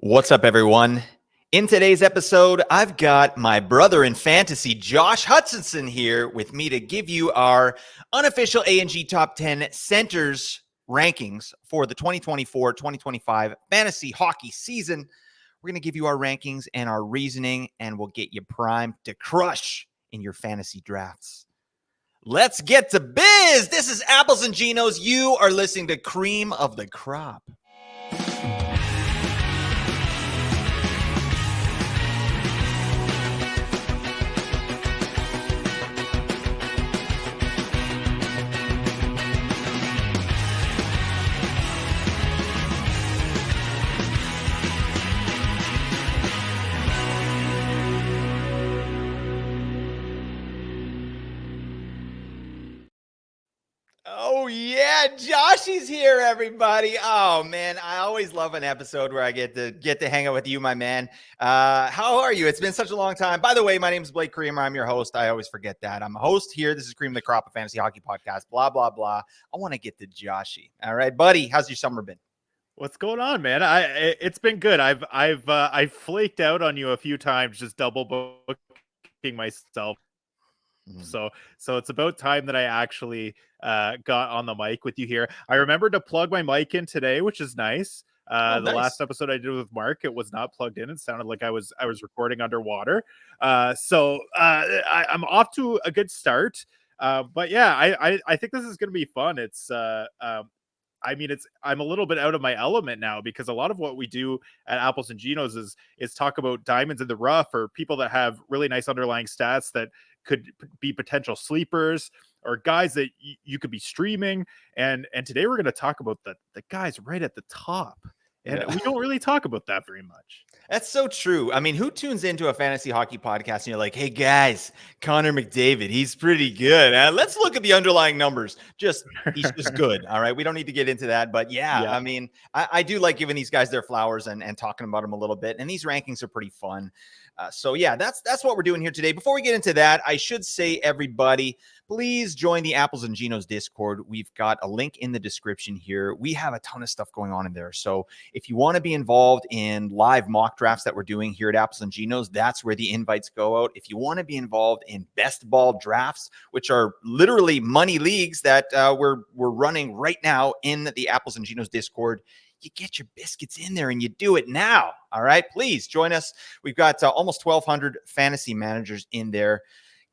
What's up, everyone? In today's episode, I've got my brother in fantasy, Josh Hutchinson, here with me to give you our unofficial A&G Top 10 centers rankings for the 2024-2025 fantasy hockey season. We're going to give you our rankings and our reasoning, and we'll get you primed to crush in your fantasy drafts. Let's get to biz. This is Apples and Genos. You are listening to Cream of the Crop. Oh yeah, Joshy's here, everybody. Oh man, I always love an episode where I get to hang out with you, my man. How are you? It's been such a long time. By the way, my name is Blake Creamer. I'm your host. I always forget that. I'm a host here. This is Cream of the Crop, a fantasy hockey podcast. Blah blah blah. I want to get to Joshy. All right, buddy. How's your summer been? What's going on, man? It's been good. I've flaked out on you a few times, just double booking myself. So it's about time that I actually got on the mic with you here. I remembered to plug my mic in today, which is nice. The last episode I did with Mark, it was not plugged in. It sounded like I was recording underwater. I'm off to a good start. But yeah, I think this is going to be fun. I'm a little bit out of my element now because a lot of what we do at Apples and Genos is talk about diamonds in the rough or people that have really nice underlying stats that could be potential sleepers or guys that you could be streaming. And today we're going to talk about the guys right at the top. And we don't really talk about that very much. That's so true. I mean, who tunes into a fantasy hockey podcast and you're like, hey guys, Connor McDavid, he's pretty good. Let's look at the underlying numbers. He's just good. All right. We don't need to get into that. But yeah. I mean, I do like giving these guys their flowers and talking about them a little bit. And these rankings are pretty fun. So yeah, that's what we're doing here today. Before we get into that, I should say, everybody, please join the Apples and Genos Discord. We've got a link in the description here. We have a ton of stuff going on in there. So if you want to be involved in live mock drafts that we're doing here at Apples and Genos, that's where the invites go out. If you want to be involved in best ball drafts, which are literally money leagues that we're running right now in the Apples and Genos Discord, you get your biscuits in there and you do it now. All right, please join us. We've got almost 1,200 fantasy managers in there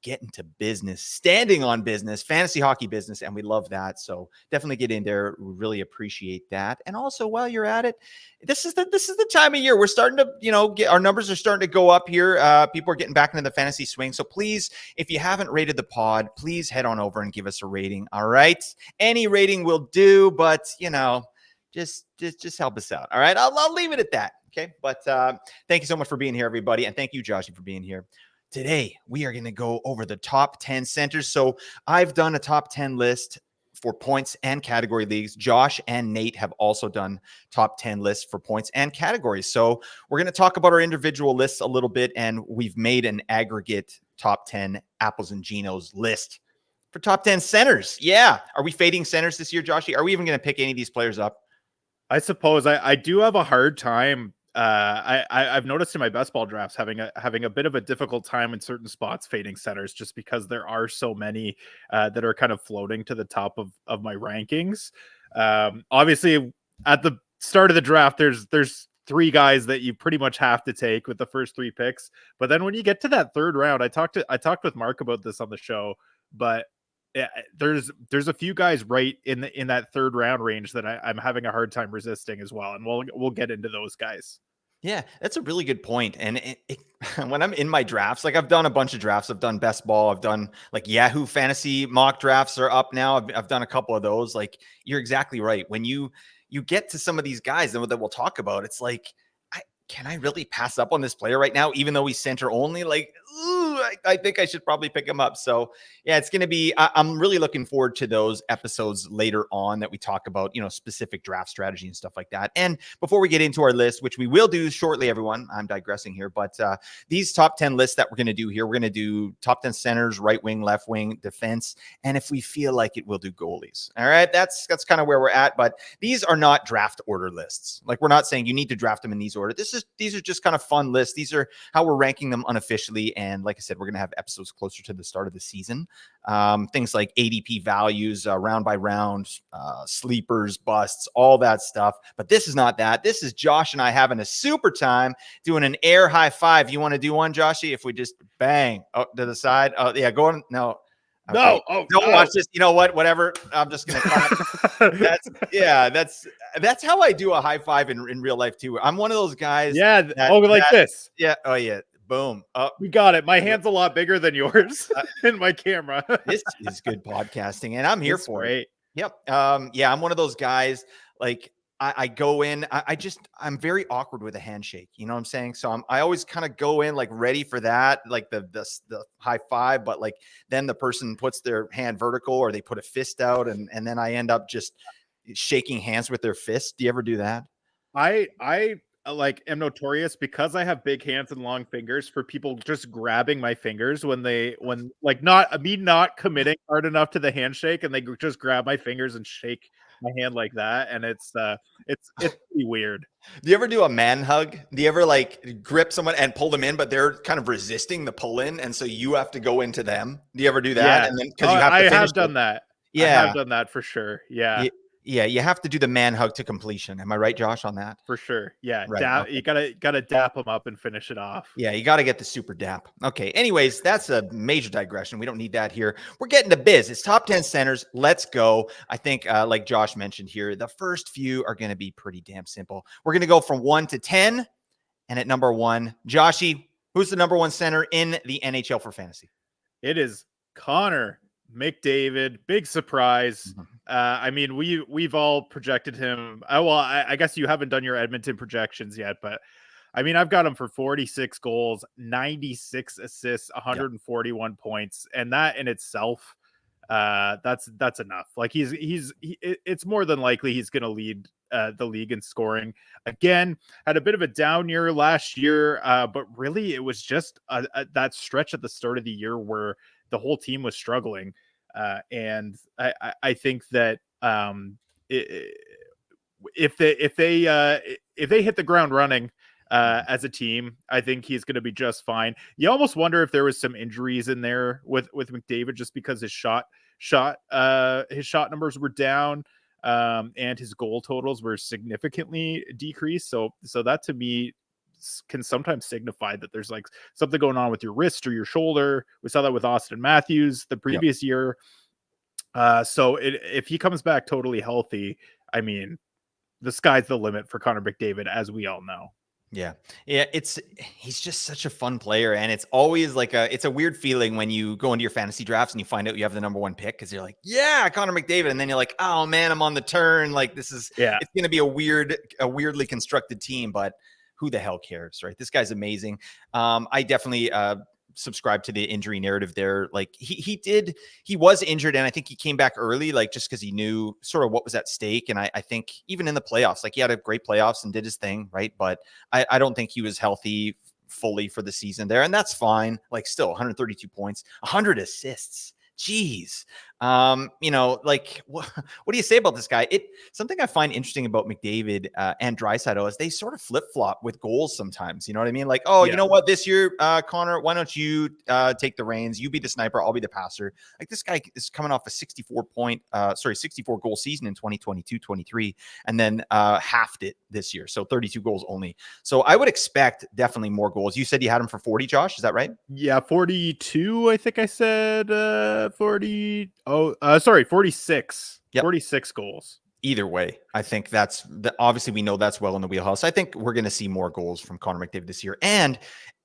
getting to business, standing on business, fantasy hockey business, and we love that. So definitely get in there. We really appreciate that. And also, while you're at it, this is the time of year we're starting to, get our numbers are starting to go up here. People are getting back into the fantasy swing. So please, if you haven't rated the pod, please head on over and give us a rating. All right, any rating will do, but just help us out. All right, I'll leave it at that. Okay, but thank you so much for being here, everybody, and thank you, Joshy, for being here. Today, we are going to go over the top 10 centers. So I've done a top 10 list for points and category leagues. Josh and Nate have also done top 10 lists for points and categories. So we're going to talk about our individual lists a little bit, and we've made an aggregate top 10 Apples and Genos list for top 10 centers. Yeah. Are we fading centers this year, Joshy? Are we even going to pick any of these players up? I suppose I do have a hard time. I've noticed in my best ball drafts having a bit of a difficult time in certain spots fading centers just because there are so many that are kind of floating to the top of my rankings. Obviously, at the start of the draft, there's three guys that you pretty much have to take with the first three picks. But then when you get to that third round, I talked with Mark about this on the show, but there's a few guys right in that third round range that I'm having a hard time resisting as well, and we'll get into those guys. Yeah, that's a really good point. And when I'm in my drafts, like I've done a bunch of drafts, I've done best ball, I've done like Yahoo fantasy mock drafts are up now. I've done a couple of those. Like you're exactly right. When you get to some of these guys that we'll talk about, it's like, can I really pass up on this player right now, even though he's center only? Like, ooh, I think I should probably pick him up. So yeah, it's going to be, I'm really looking forward to those episodes later on that we talk about, specific draft strategy and stuff like that. And before we get into our list, which we will do shortly, everyone, I'm digressing here, but these top 10 lists that we're going to do here, we're going to do top 10 centers, right wing, left wing, defense. And if we feel like it, we'll do goalies. All right. That's kind of where we're at, but these are not draft order lists. Like, we're not saying you need to draft them in these order. These are just kind of fun lists. These are how we're ranking them unofficially. And like I said, we're going to have episodes closer to the start of the season. Things like ADP values, round by round, sleepers, busts, all that stuff. But this is not that. This is Josh and I having a super time doing an air high five. You want to do one, Joshy? If we just bang to the side. Oh, yeah, go on. No. Okay. No, oh, don't no. watch this. You know what? Whatever. I'm just gonna. That's how I do a high five in real life too. I'm one of those guys. Yeah. This. Yeah. Oh yeah. Boom. Oh, we got it. My hand's a lot bigger than yours in my camera. This is good podcasting, and I'm here for it. Yep. Yeah, I'm one of those guys. Like, I go in, I'm very awkward with a handshake. You know what I'm saying? So I always kind of go in like ready for that, like the high five, but like then the person puts their hand vertical or they put a fist out and then I end up just shaking hands with their fist. Do you ever do that? I like am notorious because I have big hands and long fingers for people just grabbing my fingers when not committing hard enough to the handshake and they just grab my fingers and shake my hand like that, and it's pretty weird. Do you ever do a man hug? Do you ever like grip someone and pull them in, but they're kind of resisting the pull in, and so you have to go into them? Do you ever do that? Yeah. And then because you have to I have done that. Yeah, I have done that for sure. Yeah. Yeah, you have to do the man hug to completion. Am I right, Josh, on that? For sure. Yeah. Right. Okay. You gotta dap them up and finish it off. Yeah, you got to get the super dap. Okay. Anyways, that's a major digression. We don't need that here. We're getting to biz. It's top 10 centers. Let's go. I think, like Josh mentioned here, the first few are going to be pretty damn simple. We're going to go from 1 to 10. And at number 1, Joshy, who's the number 1 center in the NHL for fantasy? It is Connor McDavid. Big surprise. Mm-hmm. I mean, we've all projected him. I guess you haven't done your Edmonton projections yet, but I mean, I've got him for 46 goals, 96 assists, 141 points, and that in itself, that's enough. Like it's more than likely he's going to lead the league in scoring. Again, had a bit of a down year last year, but really it was just that stretch at the start of the year where the whole team was struggling. And I think that if they hit the ground running as a team, I think he's going to be just fine. You almost wonder if there was some injuries in there with McDavid, just because his shot numbers were down, and his goal totals were significantly decreased. So that to me can sometimes signify that there's like something going on with your wrist or your shoulder. We saw that with Austin Matthews the previous year. So if he comes back totally healthy, I mean, the sky's the limit for Connor McDavid, as we all know. Yeah. He's just such a fun player. And it's always like it's a weird feeling when you go into your fantasy drafts and you find out you have the number 1 pick, because you're like, yeah, Connor McDavid. And then you're like, oh man, I'm on the turn. Like it's going to be a weirdly constructed team, but who the hell cares, right? This guy's amazing. I definitely subscribe to the injury narrative there. Like he was injured, and I think he came back early, like just because he knew sort of what was at stake. And I think even in the playoffs, like he had a great playoffs and did his thing, right? But I don't think he was healthy fully for the season there, and that's fine. Like still 132 points, 100 assists. Jeez. Like what do you say about this guy? Something I find interesting about McDavid and Draisaitl is they sort of flip-flop with goals sometimes. You know what I mean? Like, you know what, this year, Connor, why don't you take the reins? You be the sniper, I'll be the passer. Like this guy is coming off a 64 goal season in 2022-23, and then halved it this year. So 32 goals only. So I would expect definitely more goals. You said you had him for 40, Josh. Is that right? Yeah, 42. I think I said 40. 46. Yep. 46 goals. Either way, I think obviously we know that's well in the wheelhouse. I think we're going to see more goals from Connor McDavid this year. And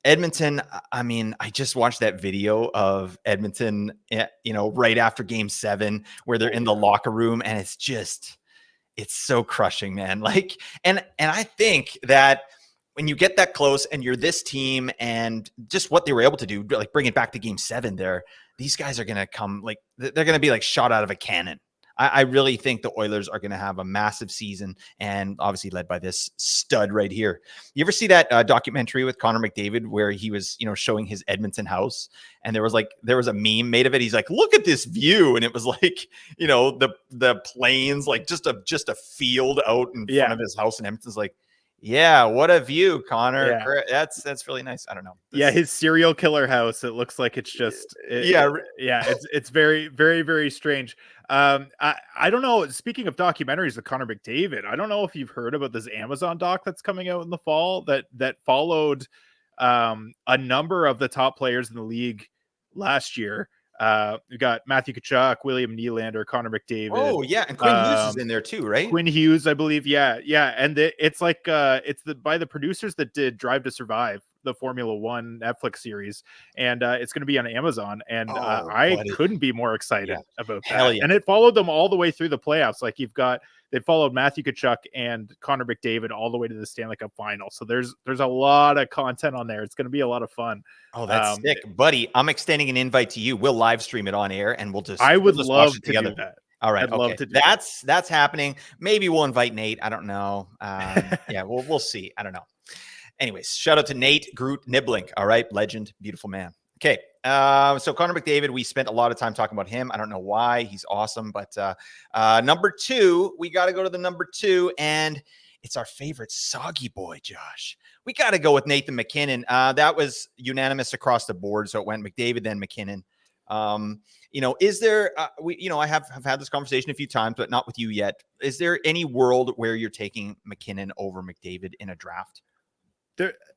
Edmonton, I mean, I just watched that video of Edmonton, right after Game 7, where they're in the locker room, and it's so crushing, man. Like, and I think that when you get that close and you're this team and just what they were able to do, like bring it back to game 7 there, these guys are going to come like they're going to be like shot out of a cannon. I really think the Oilers are going to have a massive season, and obviously led by this stud right here. You ever see that documentary with Connor McDavid where he was, showing his Edmonton house, and there was a meme made of it. He's like, "Look at this view," and it was like, the plains, like just a field out in front of his house, and Edmonton's like, yeah, what a view, Connor. Yeah. That's really nice. I don't know. His serial killer house. It looks like it's just it's very, very, very strange. I don't know. Speaking of documentaries with Connor McDavid, I don't know if you've heard about this Amazon doc that's coming out in the fall that followed a number of the top players in the league last year. We got Matthew Tkachuk, William Nylander, Connor McDavid. Oh yeah, and Quinn Hughes is in there too, right? Quinn Hughes, I believe. Yeah, and it's like it's by the producers that did Drive to Survive, the Formula One Netflix series, and it's going to be on Amazon. And I couldn't be more excited about that. Hell yeah. And it followed them all the way through the playoffs. Like they followed Matthew Tkachuk and Connor McDavid all the way to the Stanley Cup final. So there's a lot of content on there. It's going to be a lot of fun. Oh, that's sick, buddy. I'm extending an invite to you. We'll live stream it on air, and I would love to do that. All right, I'd love to do that's happening. Maybe we'll invite Nate. I don't know. Yeah, we'll see. I don't know. Anyways, shout out to Nate Groot Niblink. All right, legend, beautiful man. Okay, so Connor McDavid, we spent a lot of time talking about him. I don't know why. He's awesome, but number 2, we got to go to the number 2, and it's our favorite soggy boy, Josh. We got to go with Nathan MacKinnon. That was unanimous across the board, so it went McDavid, then MacKinnon. Is there, I have had this conversation a few times, but not with you yet. Is there any world where you're taking MacKinnon over McDavid in a draft?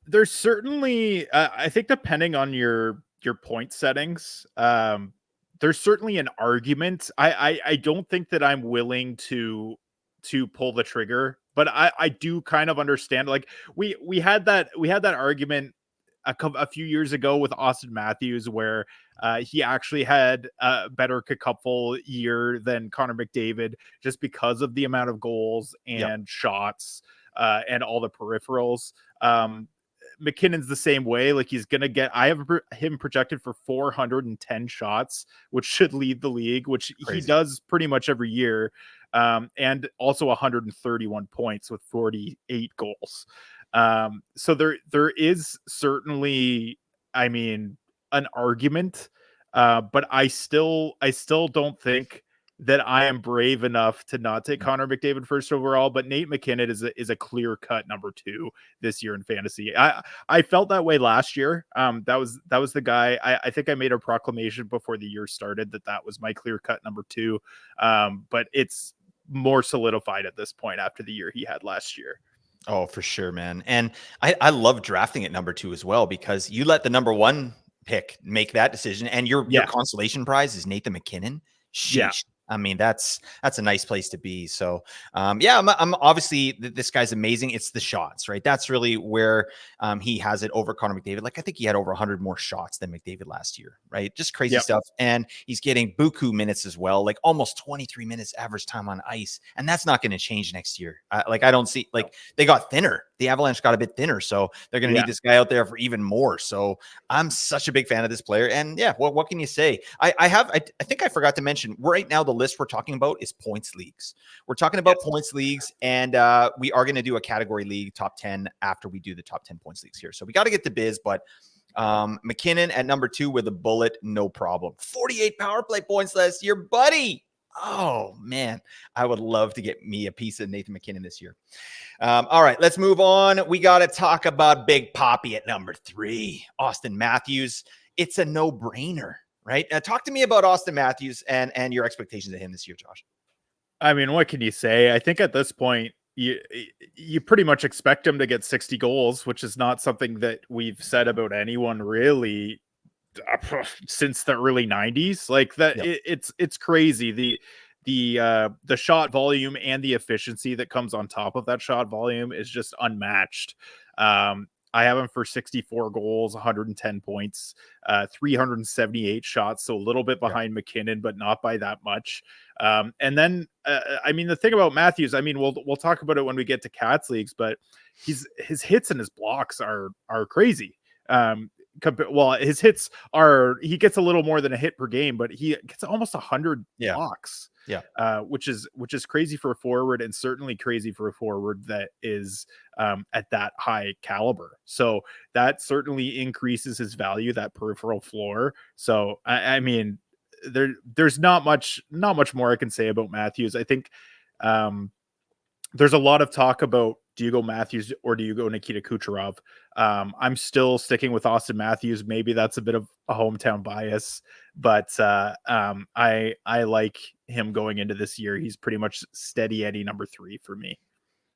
There's certainly, I think depending on your point settings, there's certainly an argument. I don't think that I'm willing to pull the trigger, but I do kind of understand. Like we had that argument a few years ago with Austin Matthews, where he actually had a better couple year than Connor McDavid just because of the amount of goals and shots and all the peripherals. McKinnon's the same way. Like he's going to get, I have him projected for 410 shots, which should lead the league, which he does pretty much every year. And also 131 points with 48 goals. So there is certainly, an argument, but I still don't think that I am brave enough to not take Connor McDavid first overall. But Nate MacKinnon is a clear cut number 2 this year in fantasy. I felt that way last year. That was the guy. I think I made a proclamation before the year started that was my clear cut number 2. But it's more solidified at this point after the year he had last year. Oh, for sure, man. And I love drafting at number 2 as well, because you let the number 1 pick make that decision, and your consolation prize is Nathan MacKinnon. Sheesh. Yeah. I mean, that's a nice place to be. So, I'm obviously, this guy's amazing. It's the shots, right? That's really where he has it over Connor McDavid. Like, I think he had over 100 more shots than McDavid last year, right? Just crazy stuff. And he's getting buku minutes as well, like almost 23 minutes average time on ice. And that's not going to change next year. I don't see, they got thinner. The Avalanche got a bit thinner, so they're going to need this guy out there for even more. So I'm such a big fan of this player. And what can you say? I think I forgot to mention, right now the list we're talking about is points leagues. We're talking about points leagues, and we are going to do a category league top 10 after we do the top 10 points leagues here. So we got to get to biz, but MacKinnon at number 2 with a bullet, no problem. 48 power play points last year, buddy. Oh, man, I would love to get me a piece of Nathan MacKinnon this year. All right, let's move on. We got to talk about Big Poppy at number 3, Austin Matthews. It's a no-brainer, right? Talk to me about Austin Matthews and your expectations of him this year, Josh. I mean, what can you say? I think at this point, you pretty much expect him to get 60 goals, which is not something that we've said about anyone really since the early 90s. Like that, it's crazy. The shot volume and the efficiency that comes on top of that shot volume is just unmatched. I have him for 64 goals, 110 points, 378 shots. So a little bit behind McKinnon, but not by that much. And then, I mean, the thing about Matthews, I mean, we'll talk about it when we get to Cats leagues, but his hits and his blocks are crazy. Well, his hits are, he gets a little more than a hit per game, but he gets almost 100 blocks. Which is crazy for a forward, and certainly crazy for a forward that is at that high caliber. So that certainly increases his value, that peripheral floor. So I mean, there's not much more I can say about Matthews. I think there's a lot of talk about, do you go Matthews or do you go Nikita Kucherov? I'm still sticking with Austin Matthews. Maybe that's a bit of a hometown bias, but I like him going into this year. He's pretty much steady Eddie number 3 for me.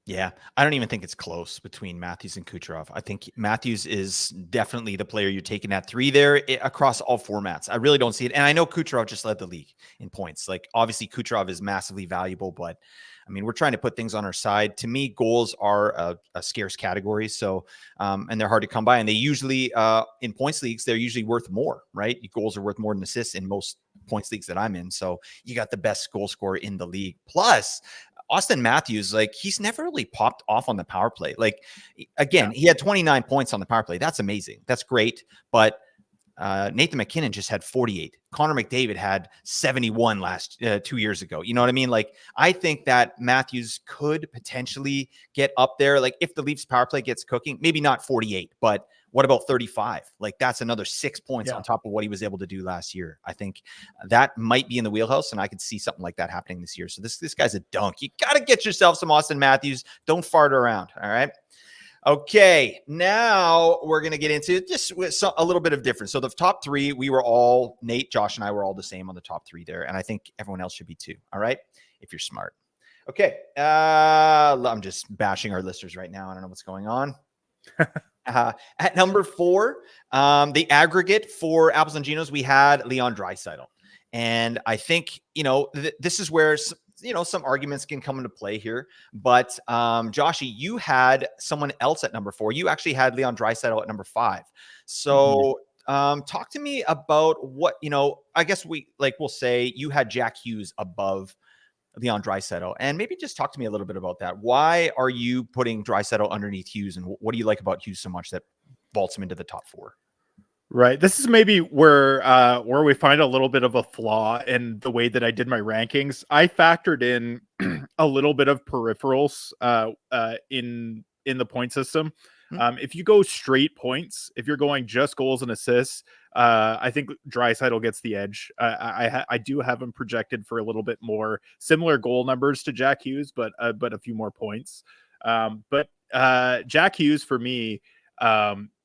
Yeah, I don't even think it's close between Matthews and Kucherov. I think Matthews is definitely the player you're taking at 3 there across all formats. I really don't see it. And I know Kucherov just led the league in points. Like, obviously Kucherov is massively valuable, but I mean, we're trying to put things on our side. To me, goals are a scarce category. So, and they're hard to come by. And they usually, in points leagues, they're usually worth more, right? Goals are worth more than assists in most points leagues that I'm in. So you got the best goal scorer in the league. Plus, Austin Matthews, like, he's never really popped off on the power play. Like, again, he had 29 points on the power play. That's amazing. That's great. But Nathan McKinnon just had 48. Connor McDavid had 71 2 years ago. You know what I mean? Like, I think that Matthews could potentially get up there. Like, if the Leafs power play gets cooking, maybe not 48, but what about 35? Like, that's another 6 points on top of what he was able to do last year. I think that might be in the wheelhouse, and I could see something like that happening this year. So this guy's a dunk. You got to get yourself some Austin Matthews. Don't fart around. All right. Okay, now we're going to get into just a little bit of difference. So the top 3, we were all, Nate, Josh, and I were all the same on the top 3 there. And I think everyone else should be too. All right, if you're smart. Okay, I'm just bashing our listeners right now. I don't know what's going on. At number 4, the aggregate for Apples and Ginos, we had Leon Draisaitl. And I think, this is where some arguments can come into play here. But Joshy, you had someone else at number 4. You actually had Leon Draisaitl at number 5. So talk to me about what, I guess we'll say you had Jack Hughes above Leon Draisaitl, and maybe just talk to me a little bit about that. Why are you putting Draisaitl underneath Hughes, and what do you like about Hughes so much that vaults him into the top 4? Right. This is maybe where we find a little bit of a flaw in the way that I did my rankings. I factored in a little bit of peripherals in the point system. If you go straight points, if you're going just goals and assists, I think Draisaitl gets the edge. I do have him projected for a little bit more similar goal numbers to Jack Hughes, but a few more points. But Jack Hughes, for me,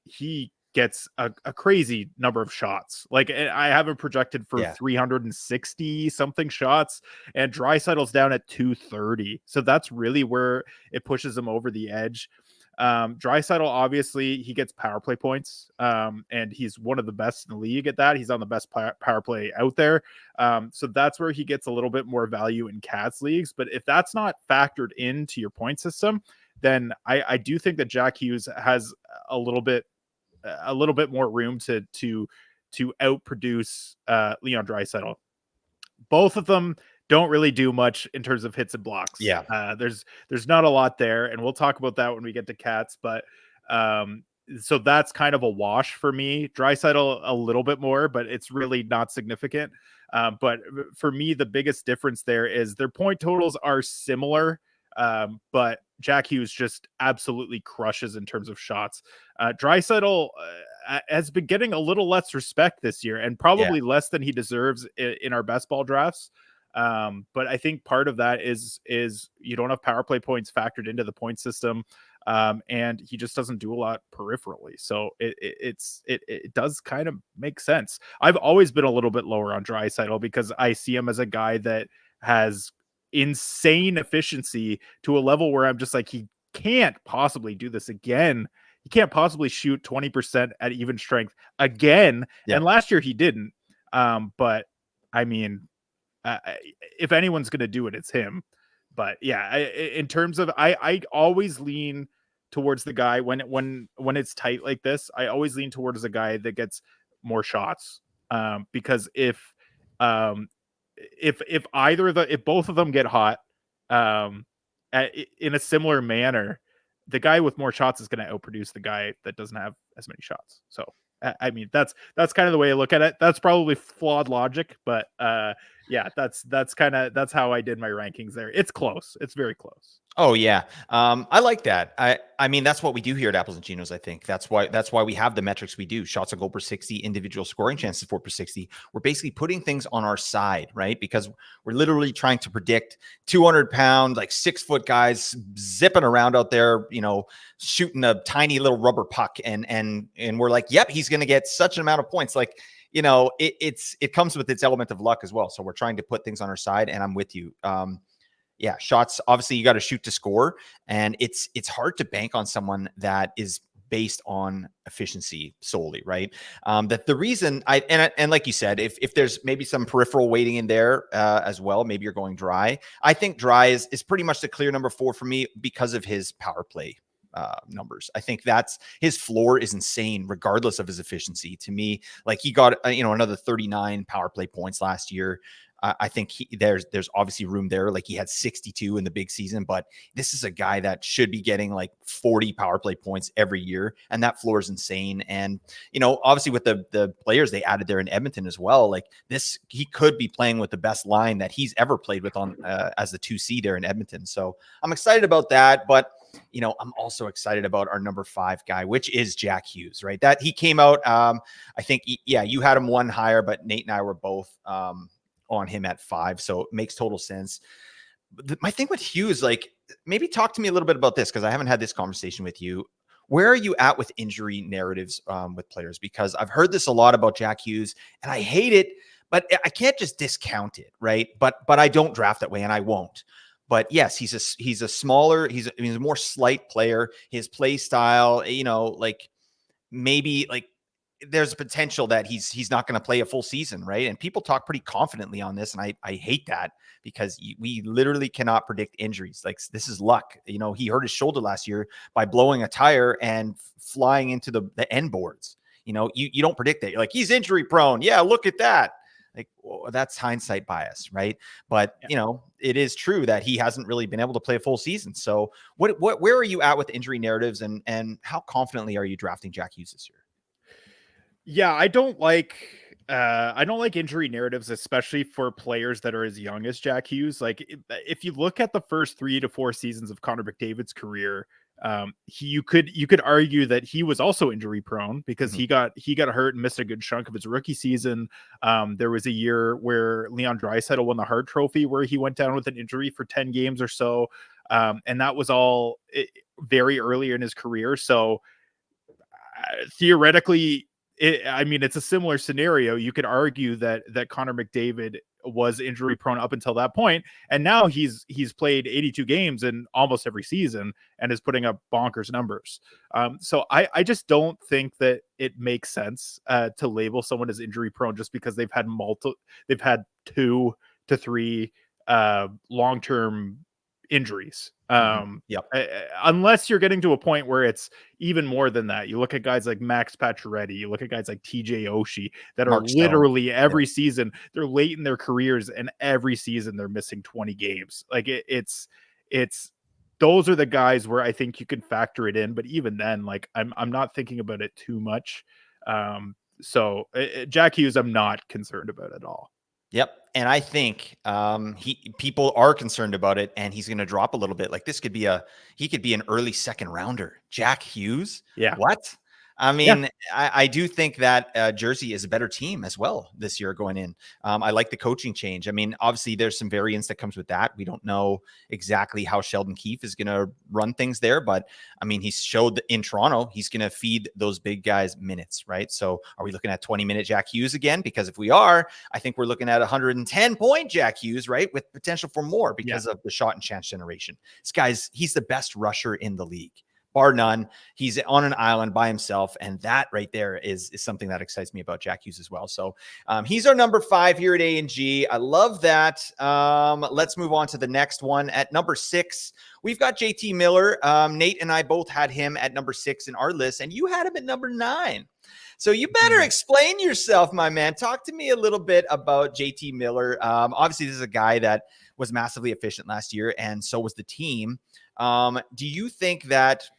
he gets a crazy number of shots. Like, I have him projected for 360 something shots, and Draisaitl's down at 230. So that's really where it pushes him over the edge. Draisaitl, obviously, he gets power play points, and he's one of the best in the league at that. He's on the best power play out there. So that's where he gets a little bit more value in Cats leagues. But if that's not factored into your point system, then I do think that Jack Hughes has a little bit more room to outproduce Leon Draisaitl. Both of them don't really do much in terms of hits and blocks. There's not a lot there, and we'll talk about that when we get to Cats. But so that's kind of a wash for me. Draisaitl a little bit more, but it's really not significant. But for me, the biggest difference there is their point totals are similar, but Jack Hughes just absolutely crushes in terms of shots. Draisaitl has been getting a little less respect this year, and probably less than he deserves in our best ball drafts. But I think part of that is you don't have power play points factored into the point system, and he just doesn't do a lot peripherally. So it does kind of make sense. I've always been a little bit lower on Draisaitl because I see him as a guy that has insane efficiency to a level where I'm just like, he can't possibly do this again. He can't possibly shoot 20% at even strength again. And last year he didn't. But I mean, if anyone's going to do it, it's him. But yeah, in terms of, I always lean towards the guy when it's tight like this. I always lean towards the guy that gets more shots, because if both of them get hot, um, in a similar manner, the guy with more shots is going to outproduce the guy that doesn't have as many shots. So I mean, that's kind of the way I look at it. That's probably flawed logic, but yeah, that's how I did my rankings there. It's close. It's very close. Oh yeah. I like that. I mean, that's what we do here at Apples and Chinos. I think that's why we have the metrics we do: shots on goal per 60, individual scoring chances for per 60. We're basically putting things on our side, right? Because we're literally trying to predict 200-pound, like 6-foot guys zipping around out there, shooting a tiny little rubber puck, and we're like, yep, he's going to get such an amount of points. Like, it comes with its element of luck as well. So we're trying to put things on our side, and I'm with you. Yeah, shots, obviously you got to shoot to score, and it's hard to bank on someone that is based on efficiency solely, right? That the reason and like you said, if there's maybe some peripheral weighting in there as well, maybe you're going Dry. I think Dry is pretty much the clear number 4 for me because of his power play numbers. I think that's his floor is insane regardless of his efficiency. To me, like he got another 39 power play points last year. I think there's obviously room there. Like he had 62 in the big season, but this is a guy that should be getting like 40 power play points every year. And that floor is insane. And, obviously with the players they added there in Edmonton as well, like this, he could be playing with the best line that he's ever played with on as the 2C there in Edmonton. So I'm excited about that. But I'm also excited about our number 5 guy, which is Jack Hughes, right? That he came out. I think, you had him one higher, but Nate and I were both on him at 5. So it makes total sense. My thing with Hughes, like maybe talk to me a little bit about this, because I haven't had this conversation with you. Where are you at with injury narratives with players? Because I've heard this a lot about Jack Hughes and I hate it, but I can't just discount it. Right. But I don't draft that way and I won't. But yes, he's a smaller, he's a more slight player. His play style, like maybe like there's a potential that he's not going to play a full season, right? And people talk pretty confidently on this, and I hate that because we literally cannot predict injuries. Like this is luck. He hurt his shoulder last year by blowing a tire and flying into the end boards. You don't predict that. You're like, he's injury prone. Yeah, look at that. Like, well, that's hindsight bias, right? But it is true that he hasn't really been able to play a full season. So where are you at with injury narratives, and how confidently are you drafting Jack Hughes this year? Yeah, I don't like injury narratives, especially for players that are as young as Jack Hughes. Like if you look at the first 3 to 4 seasons of Connor McDavid's career, you could argue that he was also injury prone because he got hurt and missed a good chunk of his rookie season. There was a year where Leon Draisaitl won the Hart Trophy where he went down with an injury for 10 games or so. And that was all very early in his career. So theoretically, it's a similar scenario. You could argue that Connor McDavid was injury prone up until that point, and now he's played 82 games in almost every season and is putting up bonkers numbers. So I just don't think that it makes sense to label someone as injury prone just because they've had 2 to 3 long-term injuries. Unless you're getting to a point where it's even more than that. You look at guys like Max Pacioretty, you look at guys like TJ Oshie that are literally every season, they're late in their careers and every season they're missing 20 games. Like it's those are the guys where I think you can factor it in, but even then, like I'm not thinking about it too much. So Jack Hughes, I'm not concerned about at all. Yep. And I think people are concerned about it, and he's going to drop a little bit. Like he could be an early second rounder. Jack Hughes. Yeah. What? I mean, I do think that Jersey is a better team as well this year going in. I like the coaching change. I mean, obviously there's some variance that comes with that. We don't know exactly how Sheldon Keefe is going to run things there, but I mean, he's showed in Toronto, he's going to feed those big guys minutes, right? So are we looking at 20-minute Jack Hughes again? Because if we are, I think we're looking at 110-point Jack Hughes, right? With potential for more because of the shot and chance generation. This guy's, he's the best rusher in the league. bar none. He's on an island by himself, and that right there is something that excites me about Jack Hughes as well. So he's our number 5 here at A&G. I love that. Let's move on to the next one. At number 6, we've got JT Miller. Nate and I both had him at number 6 in our list, and you had him at number 9. So you better explain yourself, my man. Talk to me a little bit about JT Miller. Obviously, this is a guy that was massively efficient last year, and so was the team. Do you think that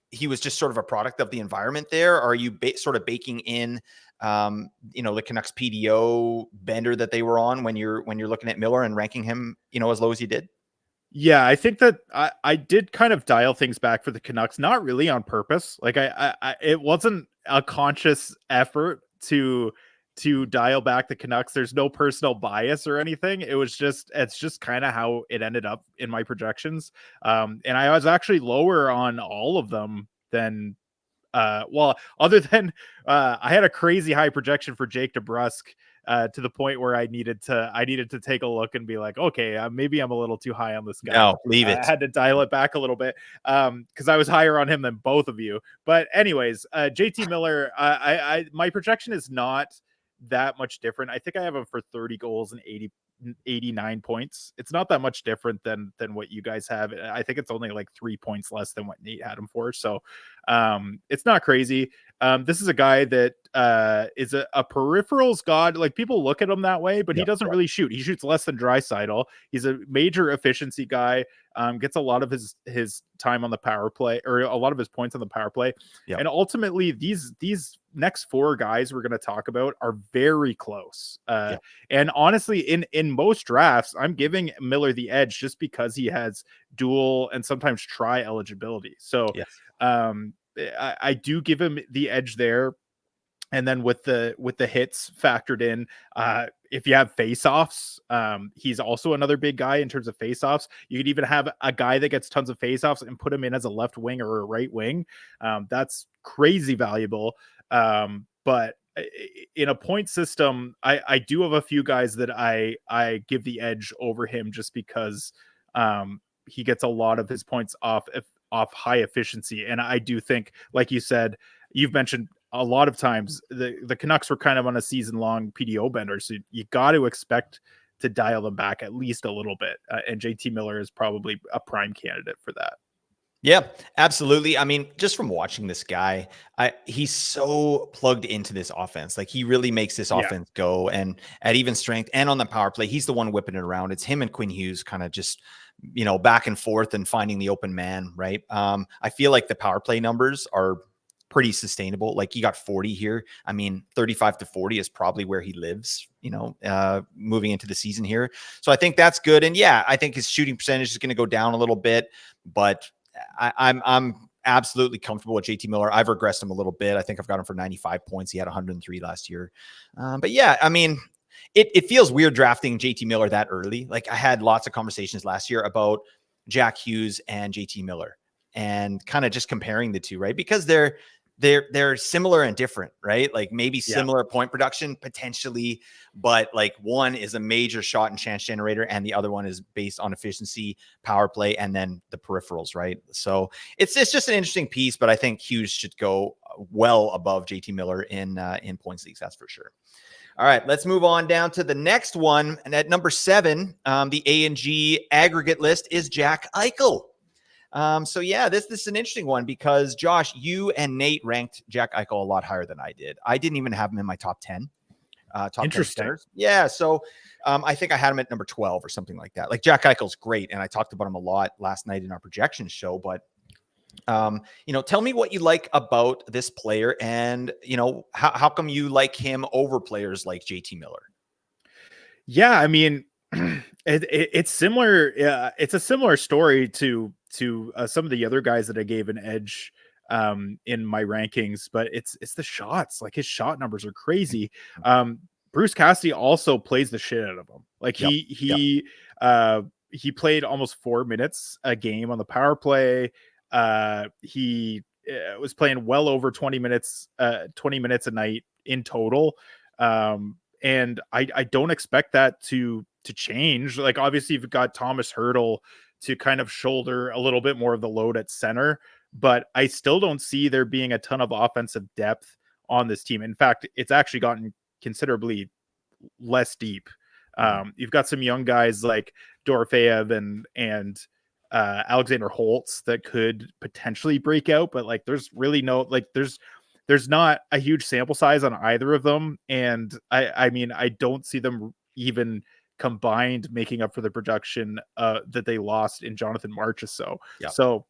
he was just sort of a product of the environment there? Or are you sort of baking in, the Canucks PDO bender that they were on when you're looking at Miller and ranking him, as low as you did? Yeah, I think that I did kind of dial things back for the Canucks, not really on purpose. Like it wasn't a conscious effort to dial back the Canucks. There's no personal bias or anything. It's just kind of how it ended up in my projections. And I was actually lower on all of them than other than I had a crazy high projection for Jake DeBrusk, to the point where I needed to take a look and be like, okay, maybe I'm a little too high on this guy. No, leave it. I had to dial it back a little bit because I was higher on him than both of you. But anyways, JT Miller, my projection is not that much different. I think I have him for 30 goals and 89 points. It's not that much different than what you guys have. I think it's only like 3 points less than what Nate had him for. So it's not crazy. This is a guy that is a peripherals god. Like, people look at him that way, but he doesn't really shoot. He shoots less than Draisaitl. He's a major efficiency guy. Gets a lot of his time on the power play, or a lot of his points on the power play. And ultimately, these next 4 guys we're going to talk about are very close. And honestly, in most drafts, I'm giving Miller the edge just because he has dual and sometimes try eligibility. So I do give him the edge there. And then with the hits factored in, if you have face-offs, he's also another big guy in terms of face-offs. You could even have a guy that gets tons of face-offs and put him in as a left wing or a right wing. That's crazy valuable. But in a point system, I do have a few guys that I give the edge over him just because he gets a lot of his points off high efficiency. And I do think, like you said, you've mentioned a lot of times the Canucks were kind of on a season-long PDO bender, so you got to expect to dial them back at least a little bit. And JT Miller is probably a prime candidate for that. Yeah, absolutely. I mean, just from watching this guy, he's so plugged into this offense. Like, he really makes this offense go, and at even strength and on the power play, he's the one whipping it around. It's him and Quinn Hughes kind of just, back and forth and finding the open man, right? I feel like the power play numbers are pretty sustainable. Like, he got 40 here. I mean, 35 to 40 is probably where he lives, moving into the season here. So I think that's good. And yeah, I think his shooting percentage is going to go down a little bit, but I'm absolutely comfortable with JT Miller. I've regressed him a little bit. I think I've got him for 95 points. He had 103 last year. But yeah, I mean, it feels weird drafting JT Miller that early. Like, I had lots of conversations last year about Jack Hughes and JT Miller and kind of just comparing the two, right? Because they're similar and different, right? Like, maybe similar point production potentially, but like, one is a major shot and chance generator, and the other one is based on efficiency, power play, and then the peripherals, right? So it's just an interesting piece, but I think Hughes should go well above JT Miller in points leagues. That's for sure. All right, let's move on down to the next one. And at number 7, the A&G aggregate list is Jack Eichel. So yeah, this is an interesting one because Josh, you and Nate ranked Jack Eichel a lot higher than I did. I didn't even have him in my top 10. Interesting. 10 yeah. So I think I had him at number 12 or something like that. Like, Jack Eichel's great, and I talked about him a lot last night in our projections show. But tell me what you like about this player, and how come you like him over players like JT Miller? Yeah, I mean, it's similar. It's a similar story to some of the other guys that I gave an edge in my rankings, but it's the shots. Like, his shot numbers are crazy. Bruce Cassidy also plays the shit out of him. Like, he played almost 4 minutes a game on the power play. He was playing well over 20 minutes a night in total. And I don't expect that to change. Like, obviously, you've got Thomas Hertl to kind of shoulder a little bit more of the load at center. But I still don't see there being a ton of offensive depth on this team. In fact, it's actually gotten considerably less deep. You've got some young guys like Dorofeev and Alexander Holtz that could potentially break out, but like there's really no like there's not a huge sample size on either of them, and I mean I don't see them even combined making up for the production that they lost in Jonathan Marchessault. Yeah. So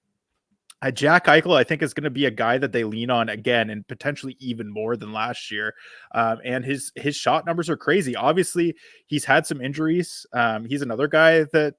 Jack Eichel, I think, is going to be a guy that they lean on again, and potentially even more than last year. And his shot numbers are crazy. Obviously, he's had some injuries. He's another guy that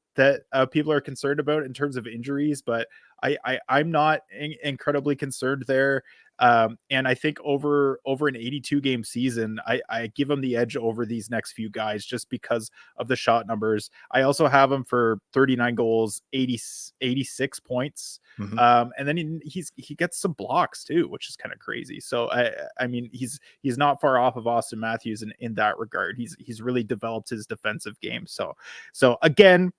people are concerned about in terms of injuries, but I'm not incredibly concerned there. And I think over an 82 game season, I give him the edge over these next few guys just because of the shot numbers. I also have him for 39 goals, 86 points. And then he gets some blocks too, which is kind of crazy. So I mean, he's not far off of Auston Matthews in that regard. He's really developed his defensive game. So again,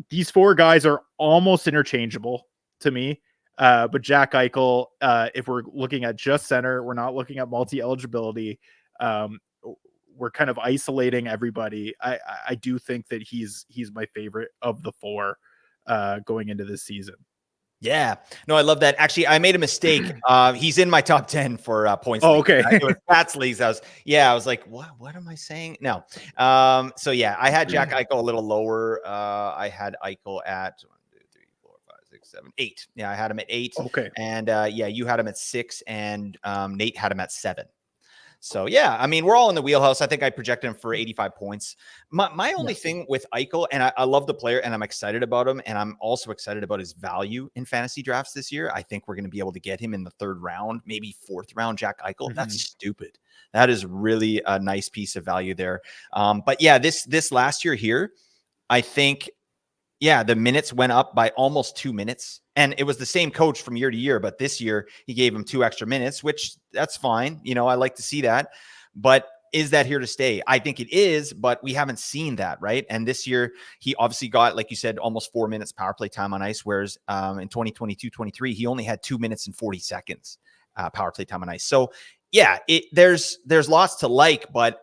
these four guys are almost interchangeable to me. But Jack Eichel, if we're looking at just center, we're not looking at multi-eligibility. We're kind of isolating everybody. I do think that he's my favorite of the four going into this season. Yeah, no, I love that. Actually, I made a mistake. He's in my top 10 for points. Oh, league. okay. It was Pats leagues. I was like, what am I saying? No. So yeah, I had Jack Eichel a little lower. I had Eichel at 1, 2, 3, 4, 5, 6, 7, 8. Yeah, I had him at 8. Okay. And yeah, you had him at 6, and Nate had him at 7. So yeah, I mean, we're all in the wheelhouse. I think I projected him for 85 points. My only thing with Eichel, and I love the player, and I'm excited about him, and I'm also excited about his value in fantasy drafts this year. I think we're going to be able to get him in the 3rd round, maybe 4th round. Jack Eichel, that's stupid. That is really a nice piece of value there. But yeah, this last year here, I think, yeah, the minutes went up by almost 2 minutes. And it was the same coach from year to year, but this year he gave him 2 extra minutes, which that's fine. You know, I like to see that. But is that here to stay? I think it is, but we haven't seen that, right? And this year he obviously got, like you said, almost 4 minutes power play time on ice, whereas in 2022-23, he only had 2 minutes and 40 seconds power play time on ice. So yeah, there's lots to like, but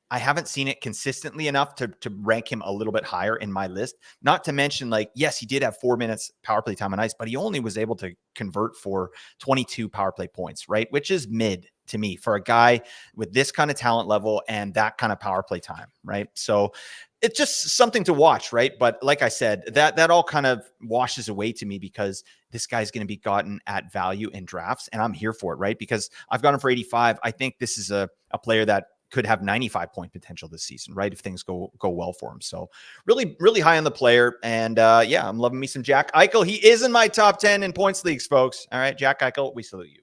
I haven't seen it consistently enough to rank him a little bit higher in my list. Not to mention, like, yes, he did have 4 minutes power play time on ice, but he only was able to convert for 22 power play points, right? Which is mid to me for a guy with this kind of talent level and that kind of power play time, right? So it's just something to watch, right? But like I said, that all kind of washes away to me because this guy's going to be gotten at value in drafts, and I'm here for it, right? Because I've got him for 85. I think this is a player that could have 95 point potential this season, right? If things go well for him. So really, really high on the player. And yeah, I'm loving me some Jack Eichel. He is in my top 10 in points leagues, folks. All right, Jack Eichel, we salute you.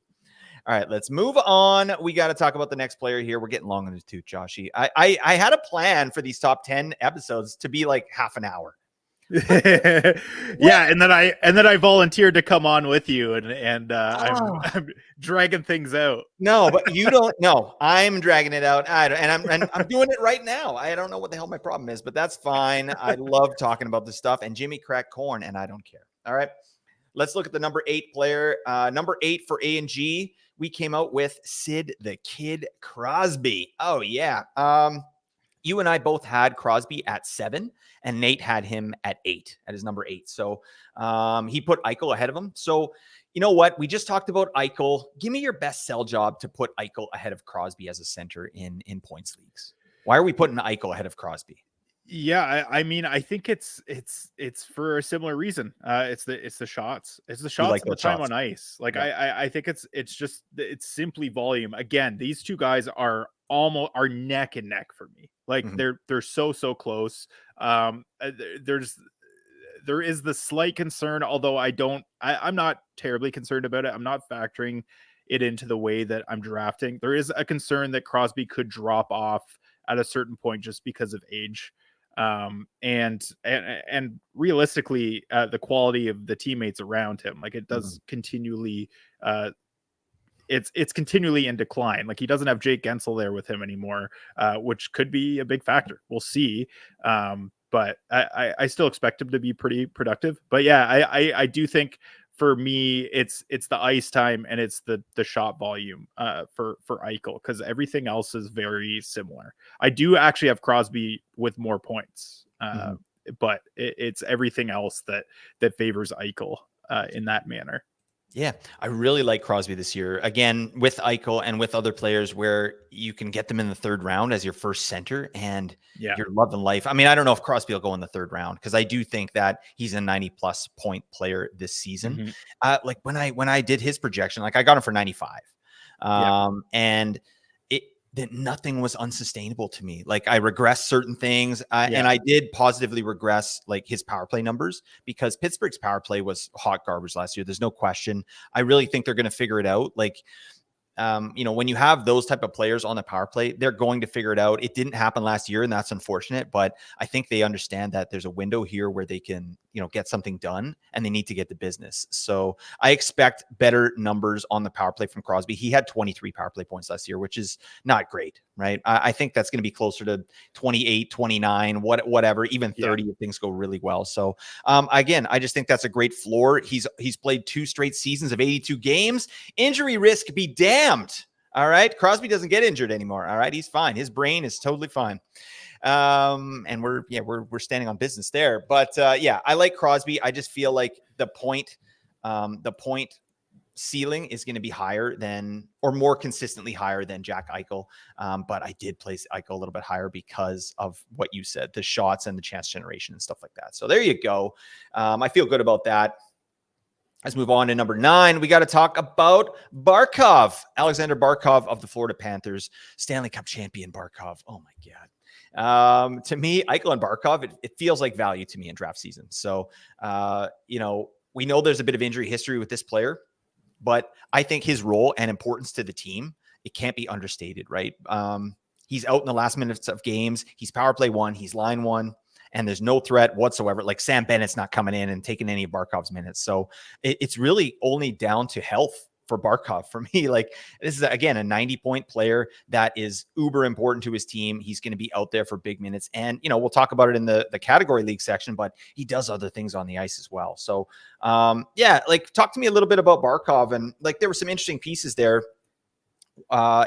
All right, let's move on. We got to talk about the next player here. We're getting long in the tooth, Joshy. I had a plan for these top 10 episodes to be like half an hour. Yeah, and then I volunteered to come on with you, and I'm dragging things out. No, but you don't. No, I'm dragging it out. And I'm doing it right now. I don't know what the hell my problem is, but that's fine. I love talking about this stuff. And Jimmy cracked corn, and I don't care. All right, let's look at the number 8 player. Number 8 for A&G. We came out with Sid the Kid Crosby. Oh yeah. You and I both had Crosby at 7, and Nate had him at 8, at his number 8. So he put Eichel ahead of him. So you know what? We just talked about Eichel. Give me your best sell job to put Eichel ahead of Crosby as a center in points leagues. Why are we putting Eichel ahead of Crosby? Yeah, I mean, I think it's for a similar reason. It's the shots. It's the shots like and the time on ice. Like yeah. I think it's simply volume. Again, these two guys are neck and neck for me. Like they're so close. There is the slight concern, although I'm not terribly concerned about it. I'm not factoring it into the way that I'm drafting. There is a concern that Crosby could drop off at a certain point just because of age. And realistically, the quality of the teammates around him, like it does continually, it's continually in decline. Like he doesn't have Jake Gensel there with him anymore, which could be a big factor. We'll see. but I still expect him to be pretty productive. But yeah, I do think for me it's the ice time and it's the shot volume for Eichel, because everything else is very similar. I do actually have Crosby with more points, but it's everything else that favors Eichel in that manner. Yeah, I really like Crosby this year. Again, with Eichel and with other players where you can get them in the third round as your first center and you're loving life. I mean, I don't know if Crosby will go in the third round because I do think that he's a 90+ point player this season. Like when I did his projection, like I got him for 95. And that nothing was unsustainable to me. Like I regressed certain things, and I did positively regress like his power play numbers because Pittsburgh's power play was hot garbage last year. There's no question. I really think they're going to figure it out. Like, when you have those type of players on the power play, they're going to figure it out. It didn't happen last year, and that's unfortunate, but I think they understand that there's a window here where they can, get something done, and they need to get the business. So I expect better numbers on the power play from Crosby. He had 23 power play points last year, which is not great, right? I think that's going to be closer to 28, 29, whatever, even 30 if things go really well. So again, I just think that's a great floor. He's played 2 straight seasons of 82 games. Injury risk be damned. All right. Crosby doesn't get injured anymore. All right. He's fine. His brain is totally fine. And we're standing on business there, but I like Crosby. I just feel like the point ceiling is going to be higher than, or more consistently higher than Jack Eichel. But I did place Eichel a little bit higher because of what you said, the shots and the chance generation and stuff like that. So there you go. I feel good about that. Let's move on to number 9. We got to talk about Barkov, Alexander Barkov of the Florida Panthers, Stanley Cup champion Barkov. Oh my God. To me, Eichel and Barkov, it feels like value to me in draft season. So, we know there's a bit of injury history with this player, but I think his role and importance to the team, it can't be understated, right? He's out in the last minutes of games. He's power play 1, he's line 1. And there's no threat whatsoever. Like Sam Bennett's not coming in and taking any of Barkov's minutes. So it's really only down to health for Barkov for me. Like this is, again, a 90-point player that is uber important to his team. He's going to be out there for big minutes. And, we'll talk about it in the category league section, but he does other things on the ice as well. So, talk to me a little bit about Barkov. And like, there were some interesting pieces there.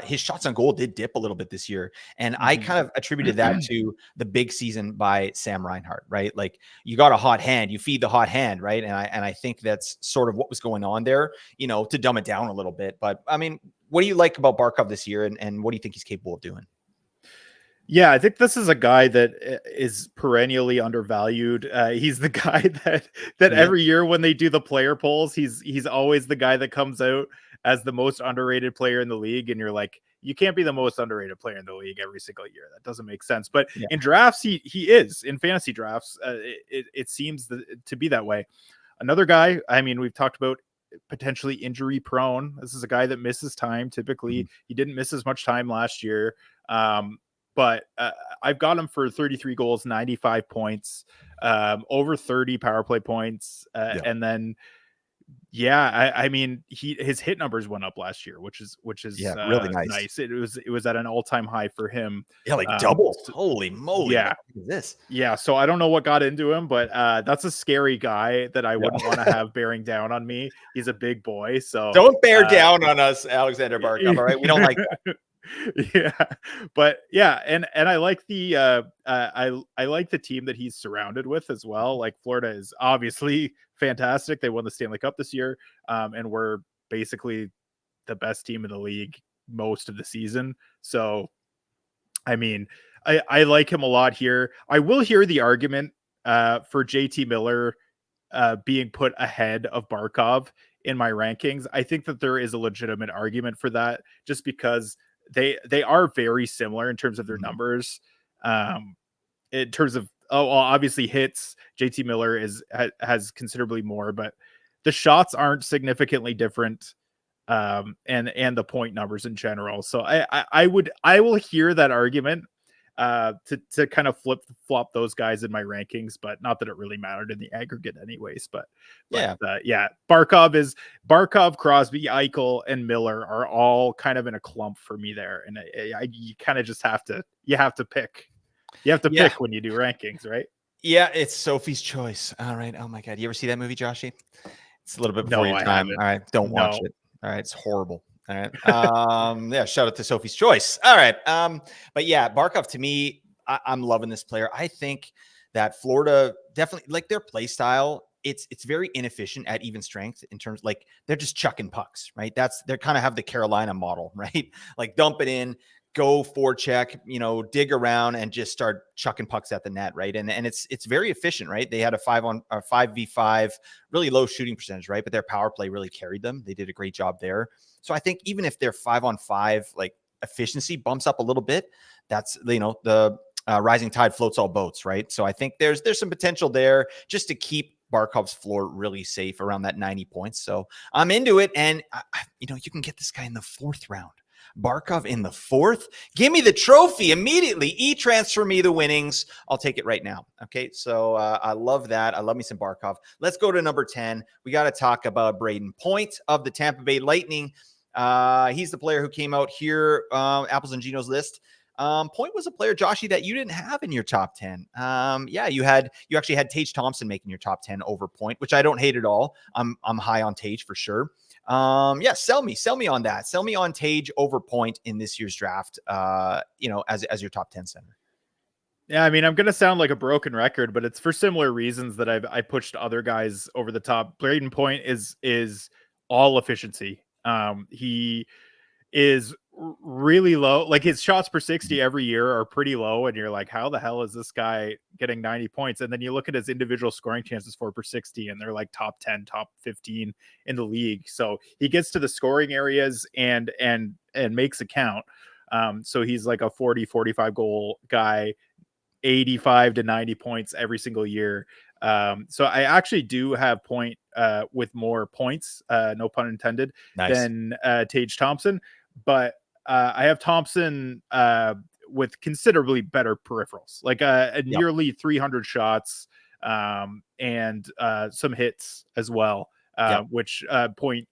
His shots on goal did dip a little bit this year. And I kind of attributed that to the big season by Sam Reinhart, right? Like you got a hot hand, you feed the hot hand, right? And I think that's sort of what was going on there, to dumb it down a little bit. But I mean, what do you like about Barkov this year and what do you think he's capable of doing? Yeah, I think this is a guy that is perennially undervalued. He's the guy that every year when they do the player polls, he's always the guy that comes out as the most underrated player in the league. And you're like, you can't be the most underrated player in the league every single year. That doesn't make sense. But in drafts, he is. In fantasy drafts, it seems to be that way. Another guy, I mean, we've talked about potentially injury prone. This is a guy that misses time. Typically, he didn't miss as much time last year. But I've got him for 33 goals, 95 points, over 30 power play points. And then, I mean, his hit numbers went up last year, which is really nice. It was at an all-time high for him. Yeah, like double. Holy moly. Yeah. What is this? Yeah. So I don't know what got into him, but that's a scary guy that I wouldn't want to have bearing down on me. He's a big boy. So don't bear down on us, Alexander Barkov. All right. We don't like that. And I like the I like the team that he's surrounded with as well. Like Florida is obviously fantastic. They won the Stanley Cup this year, and we're basically the best team in the league most of the season. So I mean, I like him a lot here. I will hear the argument for JT Miller being put ahead of Barkov in my rankings. I think that there is a legitimate argument for that, just because they are very similar in terms of their numbers. In terms of obviously hits, JT Miller has considerably more, but the shots aren't significantly different, and the point numbers in general. So I will hear that argument to kind of flop those guys in my rankings, but not that it really mattered in the aggregate anyways. But Barkov, Crosby, Eichel, and Miller are all kind of in a clump for me there, and you kind of just have to pick. You have to pick when you do rankings, right? Yeah, it's Sophie's Choice. All right. Oh my God. You ever see that movie, Joshy? It's a little bit before No, your I time. haven't. All right. Don't watch No. it. All right. It's horrible. All right. Yeah. Shout out to Sophie's Choice. All right. But yeah, Barkov to me, I'm loving this player. I think that Florida definitely like their play style. It's very inefficient at even strength in terms like they're just chucking pucks, right? They're kind of have the Carolina model, right? Like dump it in, go forecheck, dig around and just start chucking pucks at the net, right? And it's very efficient, right? They had a 5v5, really low shooting percentage, right? But their power play really carried them. They did a great job there. So I think even if their 5-on-5 like efficiency bumps up a little bit, that's the rising tide floats all boats, right? So I think there's some potential there just to keep Barkov's floor really safe around that 90 points. So I'm into it, and you can get this guy in the 4th round. Barkov in the 4th. Give me the trophy immediately. E-transfer me the winnings. I'll take it right now. Okay, so I love that. I love me some Barkov. Let's go to number 10. We got to talk about Brayden Point of the Tampa Bay Lightning. He's the player who came out here, Apples and Geno's list. Point was a player, Joshy, that you didn't have in your top 10. Yeah, you actually had Tage Thompson making your top 10 over Point, which I don't hate at all. I'm high on Tage for sure. Yeah, sell me on that. Sell me on Tage over Point in this year's draft. As your top 10 center. Yeah, I mean, I'm gonna sound like a broken record, but it's for similar reasons that I pushed other guys over the top. Brayden Point is all efficiency. He is really low. Like his shots per 60 every year are pretty low, and you're like, how the hell is this guy getting 90 points? And then you look at his individual scoring chances for per 60, and they're like top 10, top 15 in the league. So he gets to the scoring areas and makes a count. So he's like a 40-45 goal guy, 85 to 90 points every single year. So I actually do have Point with more points, no pun intended, Nice. than Tage Thompson. But I have Thompson with considerably better peripherals, like nearly 300 shots and some hits as well. Which Point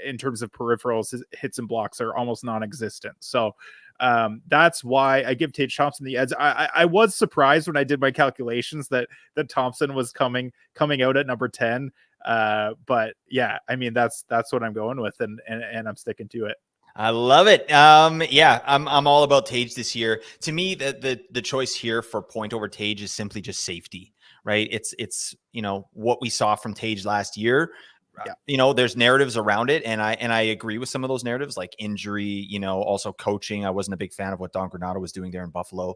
in terms of peripherals, his hits and blocks are almost non-existent. So that's why I give Tage Thompson the edge. I was surprised when I did my calculations that Thompson was coming out at number 10. But yeah, I mean that's what I'm going with, and I'm sticking to it. I love it. Yeah, I'm all about Tage this year. To me, the choice here for Point over Tage is simply just safety, right? It's what we saw from Tage last year. Yeah. There's narratives around it, and I agree with some of those narratives, like injury, also coaching. I wasn't a big fan of what Don Granato was doing there in Buffalo.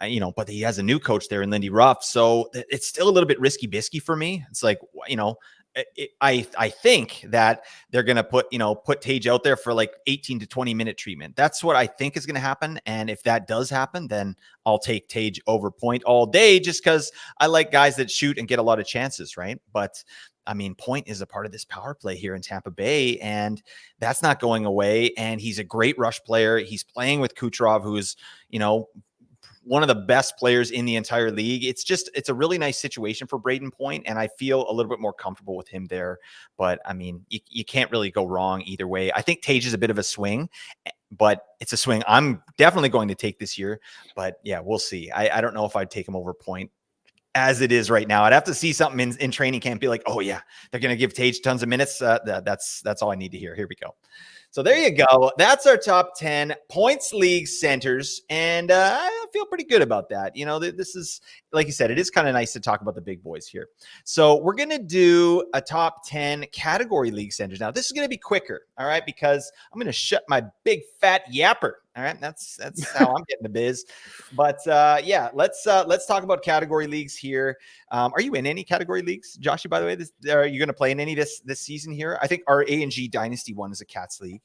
But he has a new coach there in Lindy Ruff, so it's still a little bit risky bisky for me. It's like, I think that they're going to put Tage out there for like 18 to 20 minute treatment. That's what I think is going to happen. And if that does happen, then I'll take Tage over Point all day, just because I like guys that shoot and get a lot of chances. Right. But I mean, Point is a part of this power play here in Tampa Bay, and that's not going away. And he's a great rush player. He's playing with Kucherov, who is, one of the best players in the entire league. It's a really nice situation for Brayden Point, and I feel a little bit more comfortable with him there. But I mean, you can't really go wrong either way. I think Tage is a bit of a swing, but it's a swing I'm definitely going to take this year. But yeah, we'll see. I don't know if I'd take him over Point as it is right now. I'd have to see something in training camp, be like, oh yeah, they're going to give Tage tons of minutes. That's all I need to hear. Here we go. So there you go. That's our top 10 points league centers. And I feel pretty good about that. This is, like you said, it is kind of nice to talk about the big boys here. So we're going to do a top 10 category league centers. Now, this is going to be quicker, all right, because I'm going to shut my big fat yapper. All right, that's how I'm getting the biz. But yeah, let's talk about category leagues here. Are you in any category leagues, Joshy? By the way, are you going to play in any this season here? I think our A&G Dynasty one is a Cats league.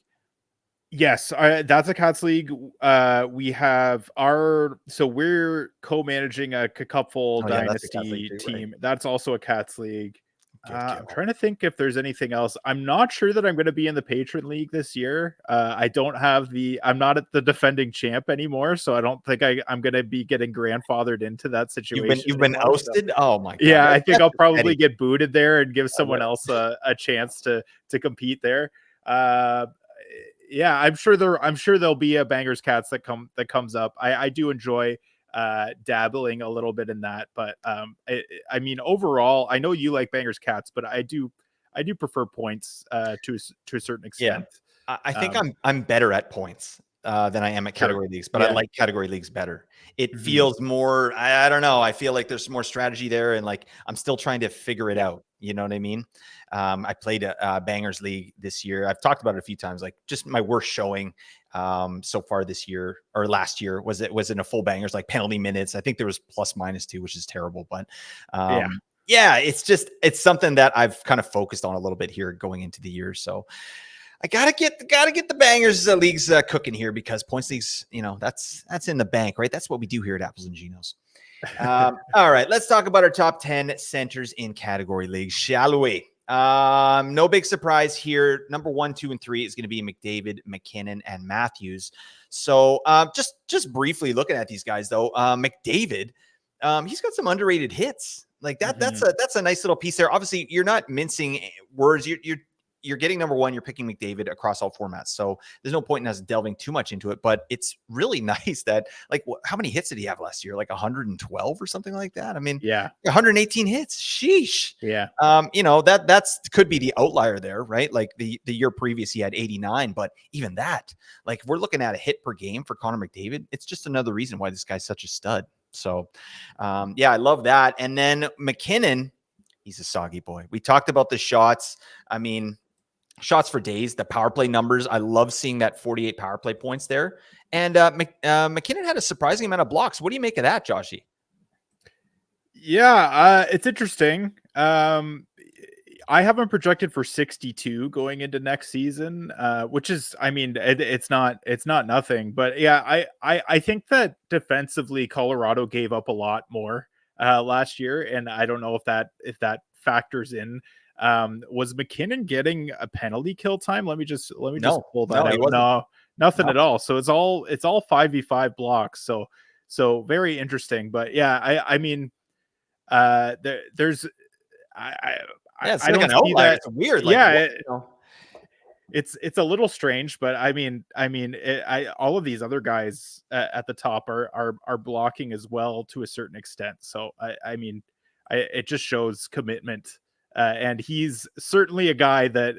Yes, that's a Cats league. We have we're co-managing a Cupful Dynasty team. Right? That's also a Cats league. I'm trying to think if there's anything else. I'm not sure that I'm going to be in the Patron League this year. I'm not at the defending champ anymore, so I don't think I'm going to be getting grandfathered into that situation. You've been ousted? So. Oh my God. Yeah, I think I'll probably get booted there and give someone else a chance to compete there. Yeah, I'm sure there'll be a Bangers Cats that comes up. I do enjoy dabbling a little bit in that. But I mean, overall, I know you like bangers cats, but I do prefer points to a certain Yeah. extent. I think Um, I'm better at points than I am at sure. category leagues, but I Yeah. like category leagues better. It Mhm. feels more, I don't know. I feel like there's more strategy there, and like I'm still trying to figure it Yeah. out. You know what I mean? I played a bangers league this year. I've talked about it a few times. Like just my worst showing so far this year or last year was in a full bangers, like penalty minutes. I think there was plus minus 2, which is terrible, but Yeah. yeah, it's something that I've kind of focused on a little bit here going into the year. So I gotta get the bangers leagues cooking here, because points leagues, that's in the bank, right? That's what we do here at Apples and Ginos. All right, let's talk about our top 10 centers in category leagues, shall we? No big surprise here. Number 1, 2, and 3 is going to be McDavid, McKinnon, and Matthews. So just briefly looking at these guys, though, McDavid, he's got some underrated hits. Like that. Mhm. That's a nice little piece there. Obviously, you're not mincing words. You're getting number 1. You're picking McDavid across all formats, so there's no point in us delving too much into it. But it's really nice that, like, how many hits did he have last year? Like 112 or something like that. I mean, Yeah. 118 hits. Sheesh. Yeah. That's could be the outlier there, right? Like the year previous, he had 89, but even that, like, if we're looking at a hit per game for Connor McDavid, it's just another reason why this guy's such a stud. So, yeah, I love that. And then McKinnon, he's a soggy boy. We talked about the shots. I mean, shots for days, the power play numbers. I love seeing that 48 power play points there. And McKinnon had a surprising amount of blocks. What do you make of that, Joshy? Yeah, it's interesting. I have him projected for 62 going into next season, which is, I mean, it's not nothing, but yeah, I think that defensively Colorado gave up a lot more last year, and I don't know if that factors in. Was McKinnon getting a penalty kill time? Let me just No, pull that no, he out. wasn't. No, nothing No. at all. So it's all 5v5 blocks. So very interesting. But yeah, I mean, there's I Yeah, it's I like don't an see outlier. that. It's weird. Like, Yeah, what? it's a little strange, but I mean, I all of these other guys at the top are blocking as well to a certain extent. So I mean, it just shows commitment, and he's certainly a guy that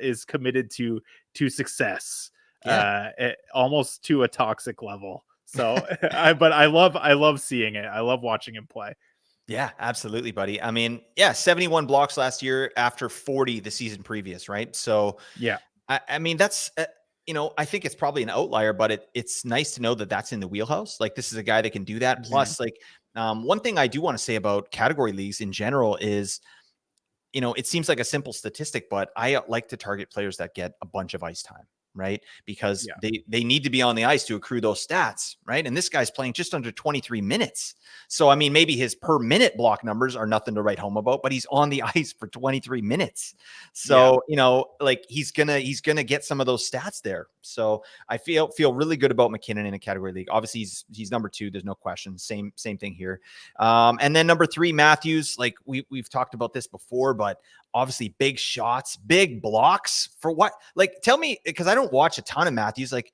is committed to success, Yeah. almost to a toxic level. So I love seeing it. I love watching him play. Yeah, absolutely, buddy. I mean, yeah, 71 blocks last year after 40 the season previous, right? So, Yeah. I mean, that's, I think it's probably an outlier, but it's nice to know that that's in the wheelhouse. Like, this is a guy that can do that. Mhm. Plus, like, one thing I do want to say about category leagues in general is, it seems like a simple statistic, but I like to target players that get a bunch of ice time, right? Because Yeah. they need to be on the ice to accrue those stats, right? And this guy's playing just under 23 minutes. So I mean, maybe his per minute block numbers are nothing to write home about, but he's on the ice for 23 minutes. Yeah. So, like, he's gonna get some of those stats there. So I feel really good about McKinnon in a category league. Obviously, he's number 2. There's no question. Same thing here. And then number 3, Matthews. Like we've talked about this before, but obviously big shots, big blocks for what? Like, tell me, because I don't watch a ton of Matthews. Like,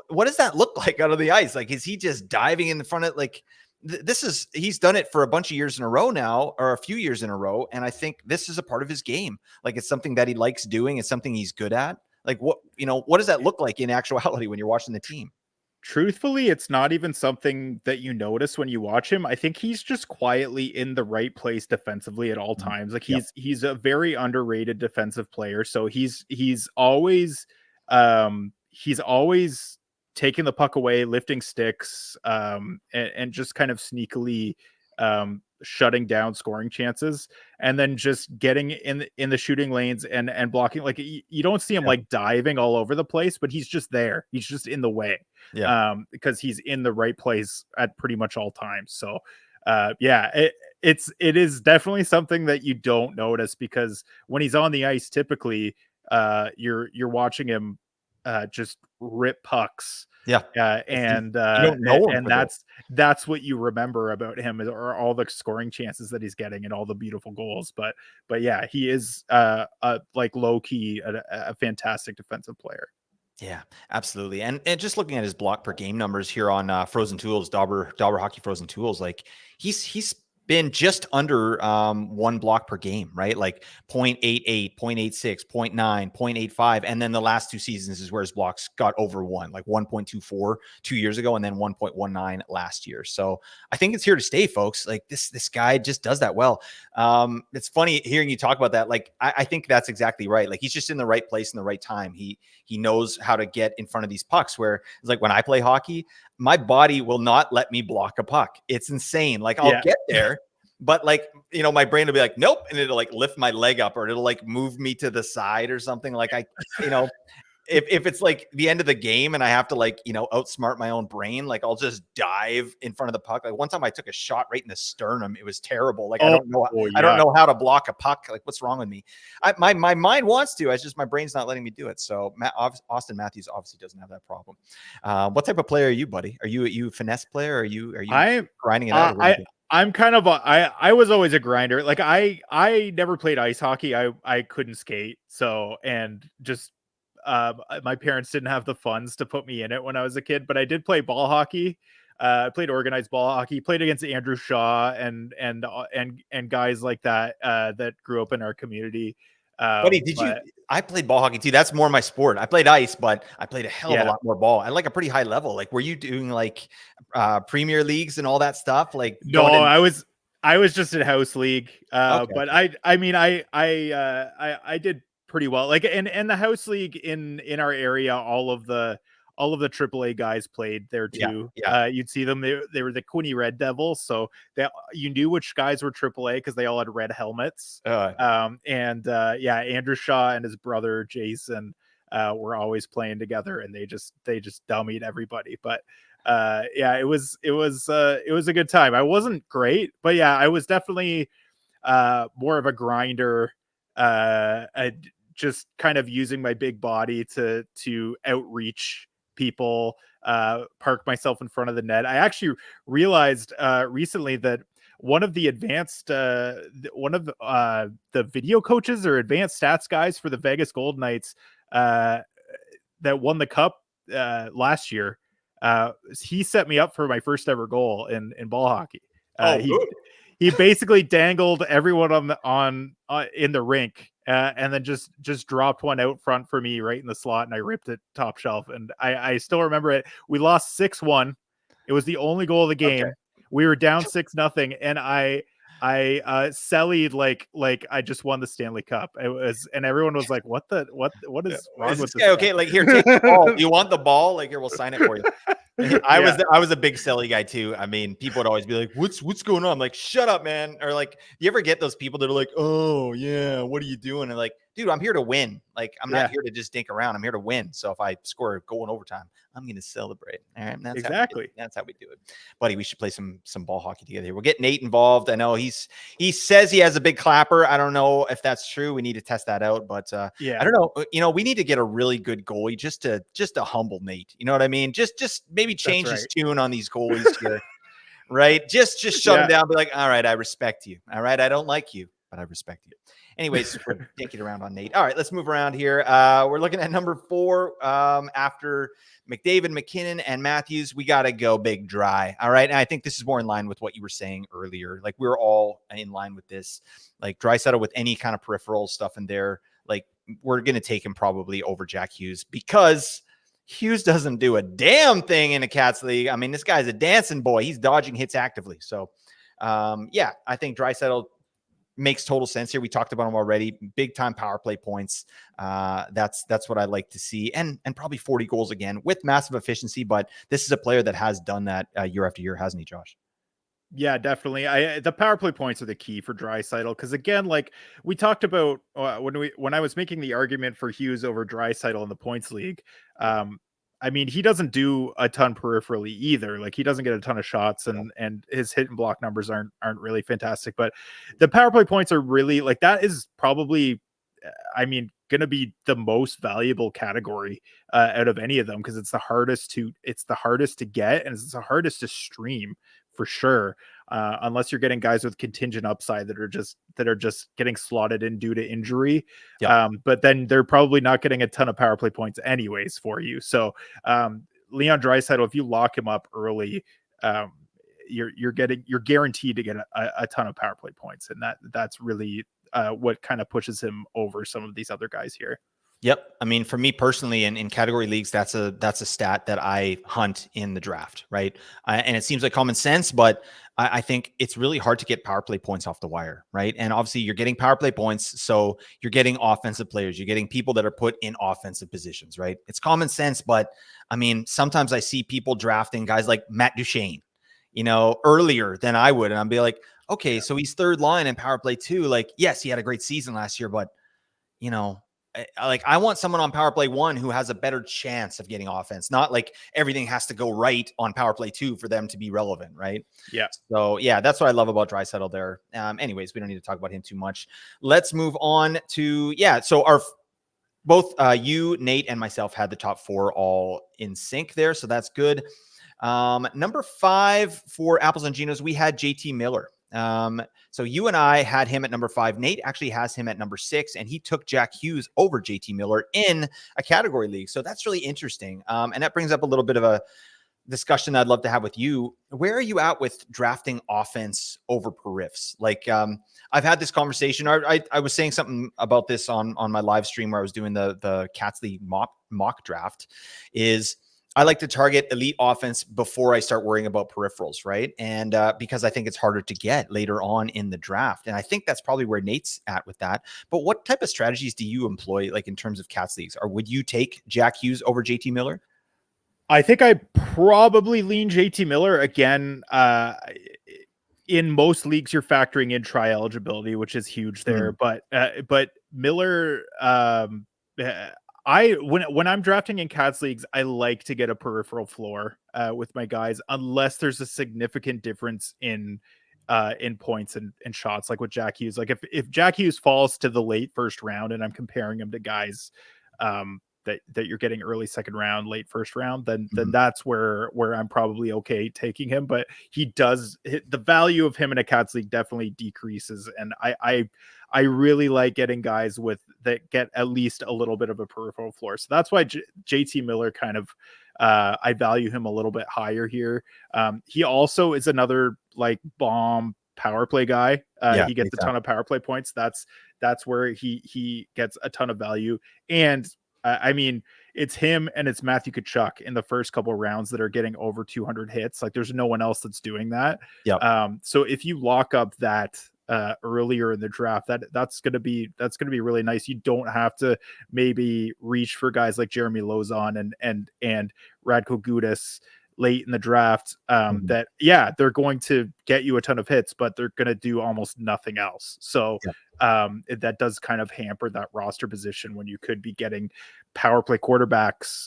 what does that look like out of the ice? Like, is he just diving in the front of, like, he's done it for a bunch of years in a row now, or a few years in a row. And I think this is a part of his game. Like, it's something that he likes doing. It's something he's good at. Like, what does that look like in actuality when you're watching the team? Truthfully, it's not even something that you notice when you watch him. I think he's just quietly in the right place defensively at all Mhm. times. Like Yep. he's a very underrated defensive player. So he's always taking the puck away, lifting sticks, and just kind of sneakily shutting down scoring chances, and then just getting in the shooting lanes and blocking. Like you don't see him Yeah. like diving all over the place, but he's just there. He's just in the way, Yeah. because he's in the right place at pretty much all times. So yeah, it is definitely something that you don't notice, because when he's on the ice, typically you're watching him just rip pucks, Yeah. and You don't know him for those. that's what you remember about him, are all the scoring chances that he's getting and all the beautiful goals. But yeah, he is like low key a fantastic defensive player. Yeah, absolutely. And just looking at his block per game numbers here on Frozen Tools, Dauber Hockey Frozen Tools, like he's been just under 1 block per game, right? Like 0.88, 0.86, 0.9, 0.85. And then the last 2 seasons is where his blocks got over 1, like 1.24 2 years ago, and then 1.19 last year. So I think it's here to stay, folks. Like this guy just does that well. It's funny hearing you talk about that. Like I think that's exactly right. Like he's just in the right place in the right time. He knows how to get in front of these pucks, where it's like when I play hockey, my body will not let me block a puck. It's insane. Like I'll get there, but like, my brain will be like, nope. And it'll like lift my leg up, or it'll like move me to the side or something. Like if it's like the end of the game and I have to like, outsmart my own brain, like I'll just dive in front of the puck. Like one time I took a shot right in the sternum. It was terrible. Like I don't know how to block a puck. Like what's wrong with me? My mind wants to, it's just my brain's not letting me do it. So Austin Matthews obviously doesn't have that problem. What type of player are you, buddy? Are you a finesse player? Are you grinding it out? I'm kind of I was always a grinder. Like I never played ice hockey. I couldn't skate. So, and just my parents didn't have the funds to put me in it when I was a kid, but I did play ball hockey. I played organized ball hockey, played against Andrew Shaw and guys like that that grew up in our community. Buddy, I played ball hockey too. That's more my sport. I played ice, but I played a hell of a lot more ball at like a pretty high level. Like, were you doing like Premier Leagues and all that stuff? Like, no, I was just in house league. Okay. But I did pretty well. Like in the house league in our area, all of the AAA guys played there too. Yeah. You'd see them. They were the Quinny Red Devils, so that you knew which guys were AAA because they all had red helmets. Andrew Shaw and his brother Jason were always playing together, and they just dummied everybody. But it was a good time. I wasn't great, but yeah, I was definitely more of a grinder. Just kind of using my big body to outreach people, park myself in front of the net. I actually realized recently that one of the advanced the video coaches or advanced stats guys for the Vegas Golden Knights that won the cup last year, he set me up for my first ever goal in ball hockey. He basically dangled everyone in the rink, and then just dropped one out front for me right in the slot, and I ripped it top shelf. And I still remember it. We lost 6-1. It was the only goal of the game. Okay. We were down 6-0, and I sellied like I just won the Stanley Cup. It was, and everyone was like, "What is wrong with this guy?" Okay, like here, take the ball. You want the ball? Like here, we'll sign it for you. I was a big Selly guy too. I mean, people would always be like, "What's going on?" I'm like, "Shut up, man!" Or like, you ever get those people that are like, "Oh yeah, what are you doing?" And like, dude, I'm here to win. Like, I'm not here to just dink around. I'm here to win. So if I score a goal in overtime, I'm going to celebrate. All right, that's exactly. That's how we do it, buddy. We should play some ball hockey together here. We'll get Nate involved. I know he says he has a big clapper. I don't know if that's true. We need to test that out. But I don't know. We need to get a really good goalie just to humble Nate. You know what I mean? Just maybe change his tune on these goalies here. Right? Just shut him down. Be like, all right, I respect you. All right, I don't like you, but I respect you. Anyways, we're dinking around on Nate. All right, let's move around here. We're looking at number 4. After McDavid, McKinnon, and Matthews, we got to go big dry. All right, and I think this is more in line with what you were saying earlier. Like, we're all in line with this. Like, Draisaitl with any kind of peripheral stuff in there, like, we're going to take him probably over Jack Hughes, because Hughes doesn't do a damn thing in a Cats league. I mean, this guy's a dancing boy. He's dodging hits actively. So, I think Draisaitl makes total sense here. We talked about him already. Big time power play points. That's what I like to see, and probably 40 goals again with massive efficiency. But this is a player that has done that year after year, hasn't he, Josh? Yeah, definitely. The power play points are the key for Draisaitl, because again, like we talked about when I was making the argument for Hughes over Draisaitl in the points league. I mean, he doesn't do a ton peripherally either. Like, he doesn't get a ton of shots, and his hit and block numbers aren't really fantastic. But the power play points are really, like, that is probably, I mean, going to be the most valuable category out of any of them, because it's the hardest to get, and it's the hardest to stream for sure. unless you're getting guys with contingent upside that are just getting slotted in due to injury. Yeah. But then they're probably not getting a ton of power play points anyways for you. So Leon Draisaitl, if you lock him up early, you're guaranteed to get a ton of power play points, and that's really what kind of pushes him over some of these other guys here. Yep. I mean, for me personally, in category leagues, that's a stat that I hunt in the draft, right? And it seems like common sense, but I think it's really hard to get power play points off the wire, right? And obviously, you're getting power play points, so you're getting offensive players, you're getting people that are put in offensive positions, right? It's common sense, but I mean, sometimes I see people drafting guys like Matt Duchene, earlier than I would, and I'll be like, okay, so he's third line in power play too. Like, yes, he had a great season last year, but I want someone on power play 1 who has a better chance of getting offense, not like everything has to go right on power play 2 for them to be relevant. Right. Yeah. So yeah, that's what I love about Draisaitl there. Anyways, we don't need to talk about him too much. Let's move on to, so both you, Nate, and myself had the top 4 all in sync there. So that's good. Number 5 for Apples and Ginos, we had JT Miller. So you and I had him at number 5. Nate actually has him at number 6, and he took Jack Hughes over JT Miller in a category league. So that's really interesting. And that brings up a little bit of a discussion I'd love to have with you. Where are you at with drafting offense over periffs? Like, I've had this conversation. I was saying something about this on my live stream where I was doing the Cats League mock draft. Is I like to target elite offense before I start worrying about peripherals, right? And because I think it's harder to get later on in the draft. And I think that's probably where Nate's at with that. But what type of strategies do you employ, like in terms of Cats leagues? Or would you take Jack Hughes over JT Miller? I think I probably lean JT Miller again. In most leagues, you're factoring in try eligibility, which is huge there. But Miller, when I'm drafting in Cats leagues, I like to get a peripheral floor with my guys, unless there's a significant difference in points and shots, like with Jack Hughes. Like if Jack Hughes falls to the late first round and I'm comparing him to guys that you're getting early second round, late first round, then that's where I'm probably okay taking him. But the value of him in a Cats league definitely decreases, and I really like getting guys that get at least a little bit of a peripheral floor. So that's why JT Miller kind of I value him a little bit higher here. He also is another like bomb power play guy. He gets a ton of power play points. That's where he gets a ton of value. And I mean, it's him and it's Matthew Tkachuk in the first couple of rounds that are getting over 200 hits. Like there's no one else that's doing that. Yeah. So if you lock up that earlier in the draft, that's going to be really nice. You don't have to maybe reach for guys like Jeremy Lauzon and Radko Gudas late in the draft that they're going to get you a ton of hits, but they're going to do almost nothing else. So that does kind of hamper that roster position when you could be getting power play quarterbacks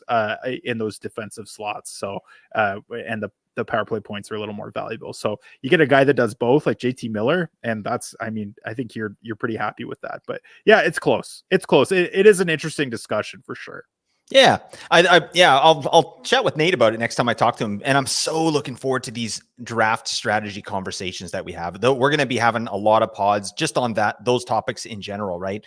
in those defensive slots. So and the power play points are a little more valuable. So you get a guy that does both, like JT Miller, and I think you're pretty happy with that. But yeah, it's close. It is an interesting discussion for sure. Yeah, I'll chat with Nate about it next time I talk to him. And I'm so looking forward to these draft strategy conversations that we have. Though we're going to be having a lot of pods just on those topics in general, right?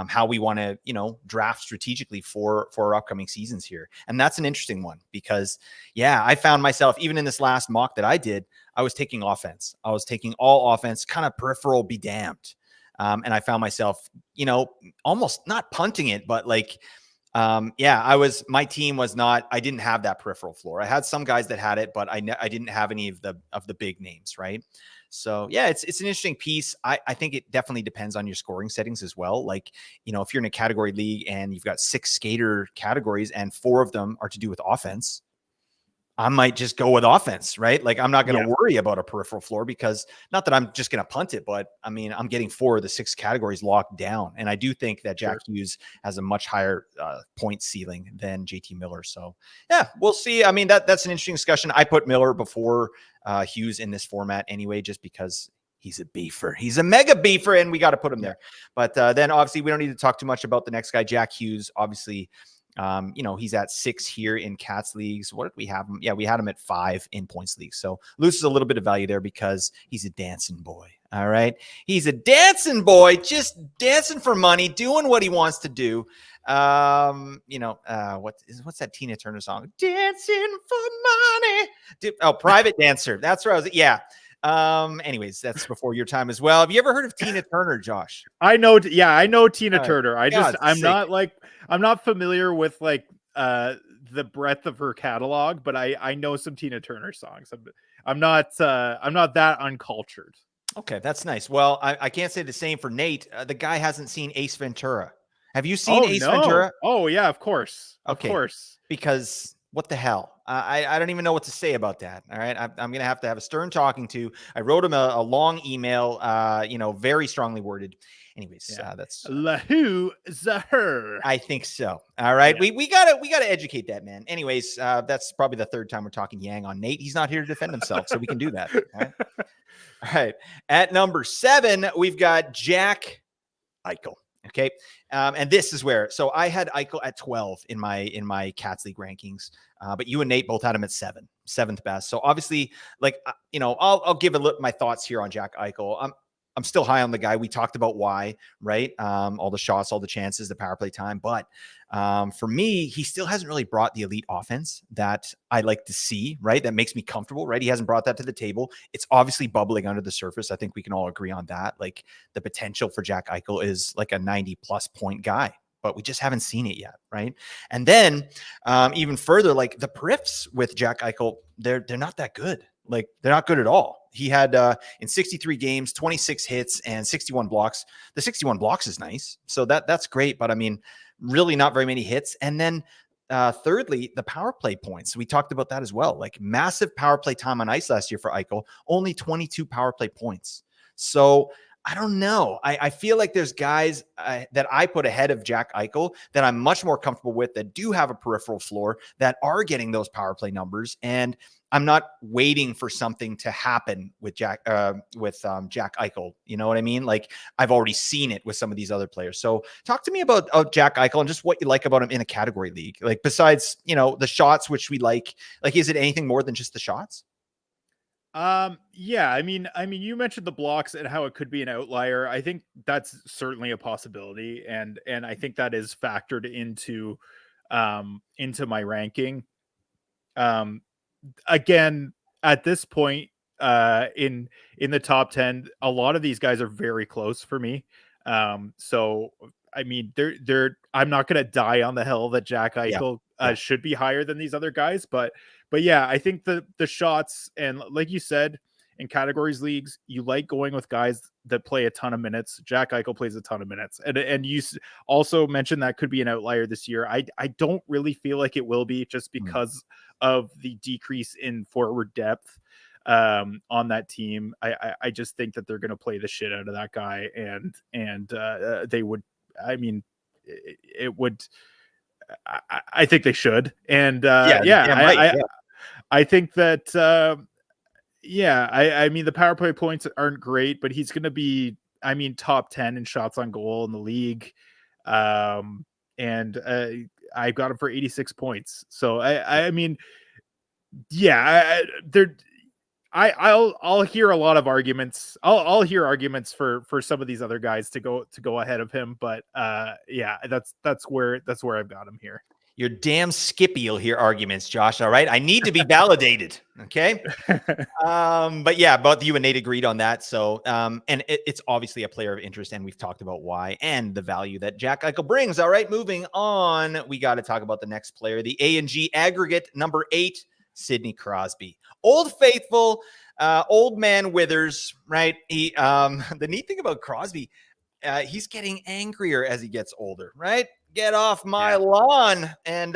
How we want to, draft strategically for our upcoming seasons here. And that's an interesting one because, I found myself even in this last mock that I did, I was taking offense. I was taking all offense, kind of peripheral be damned. And I found myself, almost not punting it, but like. My team was not, I didn't have that peripheral floor. I had some guys that had it, but I didn't have any of the big names. Right. So it's an interesting piece. I think it definitely depends on your scoring settings as well. Like, if you're in a category league and you've got 6 skater categories and 4 of them are to do with offense, I might just go with offense, right? Like I'm not going to worry about a peripheral floor because not that I'm just going to punt it, but I mean, I'm getting 4 of the 6 categories locked down. And I do think that Jack Hughes has a much higher point ceiling than JT Miller. So we'll see. I mean, that's an interesting discussion. I put Miller before Hughes in this format anyway, just because he's a beefer. He's a mega beefer and we got to put him there. But then obviously we don't need to talk too much about the next guy, Jack Hughes, obviously He's at 6 here in Cats leagues. What did we have him? Yeah, we had him at 5 in points leagues. So loses a little bit of value there because he's a dancing boy. All right. He's a dancing boy, just dancing for money, doing what he wants to do. What's that Tina Turner song? Dancing for money. Private Dancer. That's where I was. Yeah. Anyways, that's before your time as well. Have you ever heard of Tina Turner, Josh? I know Tina Turner. I'm not familiar with the breadth of her catalog, but I know some Tina Turner songs. I'm not that uncultured. Okay, that's nice. Well, I can't say the same for Nate. The guy hasn't seen Ace Ventura. Have you seen Ace Ventura? Oh yeah, of course. Okay. Of course. Because what the hell? I don't even know what to say about that. All right. I'm going to have a stern talking to. I wrote him a long email, very strongly worded. Anyways, that's Lahu Zahir. I think so. All right. Yeah. We gotta educate that man. Anyways, that's probably the third time we're talking Yang on Nate. He's not here to defend himself, so we can do that. All right. All right. At number 7, we've got Jack Eichel. Okay. And this is where, so I had Eichel at 12 in my Cats League rankings, but you and Nate both had him at 7th best. So obviously, I'll give my thoughts here on Jack Eichel. I'm still high on the guy. We talked about why, right? All the shots, all the chances, the power play time. But for me, he still hasn't really brought the elite offense that I like to see, right? That makes me comfortable, right? He hasn't brought that to the table. It's obviously bubbling under the surface. I think we can all agree on that. Like the potential for Jack Eichel is like a 90+ point guy, but we just haven't seen it yet, right? And then even further, like the periffs with Jack Eichel, they're not that good. Like they're not good at all. He had in 63 games, 26 hits and 61 blocks. The 61 blocks is nice. So that's great. But I mean, really not very many hits. And then thirdly, the power play points. We talked about that as well. Like massive power play time on ice last year for Eichel, only 22 power play points. So I don't know. I feel like there's guys that I put ahead of Jack Eichel that I'm much more comfortable with that do have a peripheral floor that are getting those power play numbers. And I'm not waiting for something to happen with Jack Eichel. You know what I mean? Like I've already seen it with some of these other players. So talk to me about Jack Eichel and just what you like about him in a category league. Like besides, the shots, which we like is it anything more than just the shots? Yeah, I mean, you mentioned the blocks and how it could be an outlier. I think that's certainly a possibility. And I think that is factored into my ranking. Again, at this point, in the top 10, a lot of these guys are very close for me. So I mean, I'm not going to die on the hill that Jack Eichel should be higher than these other guys, but yeah, I think the shots, and like you said, in categories leagues, you like going with guys that play a ton of minutes. Jack Eichel plays a ton of minutes, and you also mentioned that could be an outlier this year. I don't really feel like it will be, just because of the decrease in forward depth on that team. I just think that they're going to play the shit out of that guy, and they would. I mean, it would. I think they should, and I think that. I mean, the power play points aren't great, but he's going to be, top 10 in shots on goal in the league. And I got him for 86 points. So I mean, yeah, I'll hear a lot of arguments. I'll hear arguments for some of these other guys to go ahead of him. But that's where I've got him here. You're damn skippy. You'll hear arguments, Josh. All right. I need to be validated. Okay. But yeah, both you and Nate agreed on that. So, and it's obviously a player of interest, and we've talked about why and the value that Jack Eichel brings. All right. Moving on. We got to talk about the next player, the A&G aggregate number 8, Sidney Crosby. Old faithful, old man Withers, right? He, the neat thing about Crosby, he's getting angrier as he gets older, right? Get off my lawn. And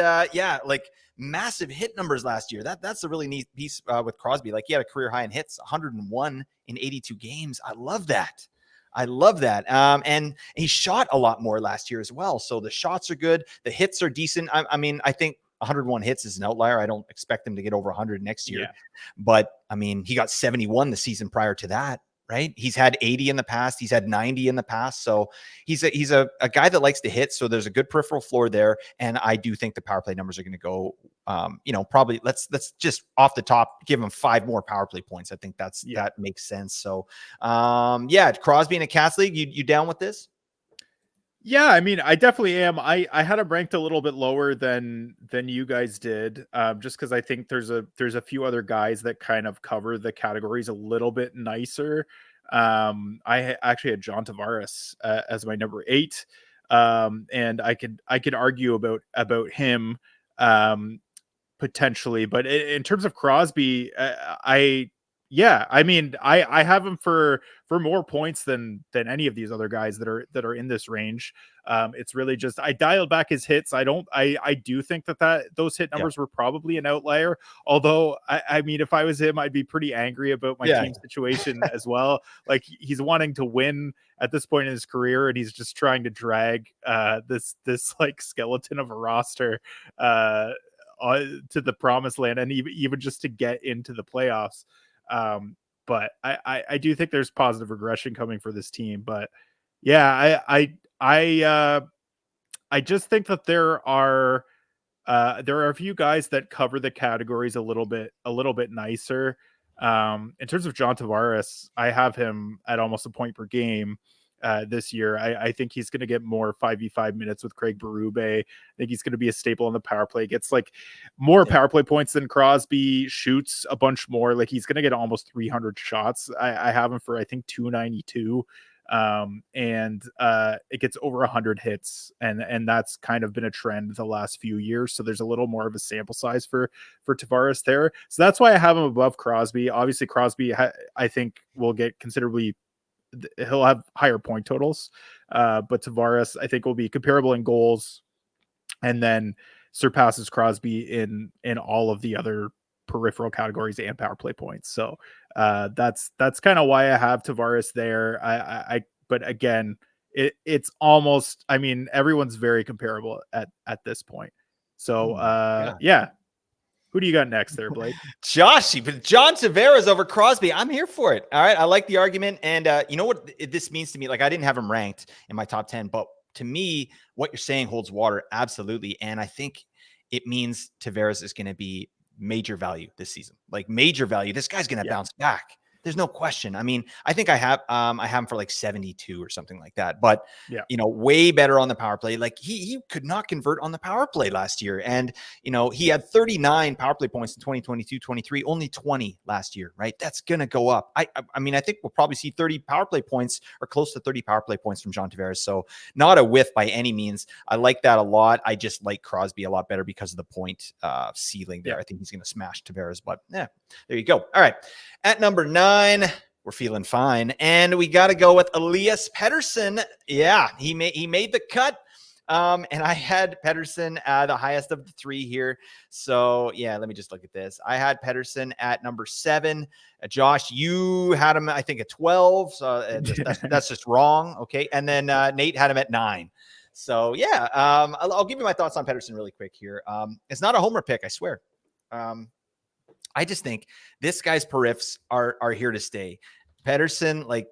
like massive hit numbers last year. That's a really neat piece with Crosby. Like he had a career high in hits, 101 in 82 games. I love that. And he shot a lot more last year as well. So the shots are good. The hits are decent. I mean, I think 101 hits is an outlier. I don't expect him to get over 100 next year. But I mean, he got 71 the season prior to that. right? He's had 80 in the past. He's had 90 in the past. So he's a guy that likes to hit. So there's a good peripheral floor there. And I do think the power play numbers are going to go, probably let's just off the top, give him 5 more power play points. I think that makes sense. So Crosby in a Cats league, you down with this? Yeah, I mean, I definitely am. I had him ranked a little bit lower than you guys did, just because I think there's a few other guys that kind of cover the categories a little bit nicer. Actually had John Tavares as my number 8, and I could argue about him potentially, but in terms of Crosby, I mean, I have him for more points than any of these other guys that are in this range. It's really just I dialed back his hits. I do think that those hit numbers were probably an outlier. Although I mean, if I was him, I'd be pretty angry about my team situation as well. Like he's wanting to win at this point in his career, and he's just trying to drag this like skeleton of a roster to the promised land, and even just to get into the playoffs. But I do think there's positive regression coming for this team. But yeah, I just think that there are a few guys that cover the categories a little bit nicer. In terms of John Tavares, I have him at almost a point per game this year. I think he's going to get more 5v5 minutes with Craig Berube. I think he's going to be a staple on the power play. Gets like more power play points than Crosby, shoots a bunch more. Like he's going to get almost 300 shots. I have him for, I think, 292. And it gets over 100 hits, and that's kind of been a trend the last few years. So there's a little more of a sample size for Tavares there. So that's why I have him above Crosby. Obviously Crosby, I think will get considerably, he'll have higher point totals, but Tavares I think will be comparable in goals, and then surpasses Crosby in all of the other peripheral categories and power play points. So that's kind of why I have Tavares there. I but again, it's almost, I mean, everyone's very comparable at this point. So who do you got next there, Blake? Joshy, but John Tavares over Crosby. I'm here for it. All right. I like the argument. And you know what this means to me? Like, I didn't have him ranked in my top 10, but to me, what you're saying holds water. Absolutely. And I think it means Tavares is going to be major value this season. Like major value. This guy's going to bounce back. There's no question. I mean, I think I have him for like 72 or something like that, but way better on the power play. Like he could not convert on the power play last year. And, he had 39 power play points in 2022, 23, only 20 last year, right? That's going to go up. I mean, I think we'll probably see 30 power play points or close to 30 power play points from John Tavares. So not a whiff by any means. I like that a lot. I just like Crosby a lot better because of the point ceiling there. I think he's going to smash Tavares, but there you go. All right. At number 9, we're feeling fine. And we got to go with Elias Pettersson. Yeah, he made the cut. And I had Pettersson the highest of the 3 here. So yeah, let me just look at this. I had Pettersson at number 7. Josh, you had him, I think, at 12. So that's just wrong. Okay. And then Nate had him at 9. So yeah, I'll give you my thoughts on Pettersson really quick here. It's not a homer pick, I swear. I just think this guy's periffs are here to stay. Pettersson, like,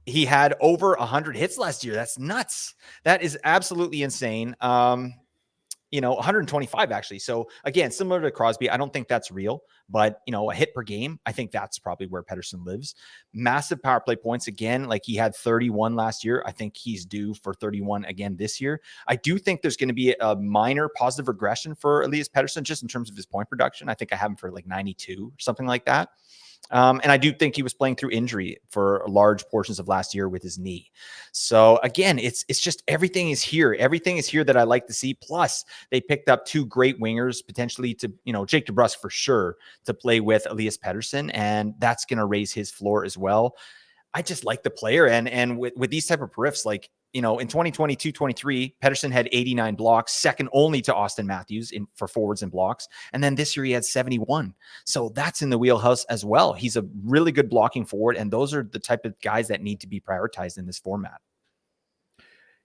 he had over 100 hits last year. That's nuts. That is absolutely insane. 125 actually. So again, similar to Crosby, I don't think that's real, but a hit per game, I think that's probably where Pettersson lives. Massive power play points again. Like he had 31 last year. I think he's due for 31 again this year. I do think there's going to be a minor positive regression for Elias Pettersson just in terms of his point production. I think I have him for like 92 or something like that. And I do think he was playing through injury for large portions of last year with his knee. So again, it's just everything is here. Everything is here that I like to see. Plus, they picked up 2 great wingers, potentially to, Jake DeBrusk for sure, to play with Elias Pettersson, and that's going to raise his floor as well. I just like the player. And with these type of periffs, like, in 2022-23, Pettersson had 89 blocks, second only to Austin Matthews for forwards and blocks. And then this year he had 71. So that's in the wheelhouse as well. He's a really good blocking forward. And those are the type of guys that need to be prioritized in this format.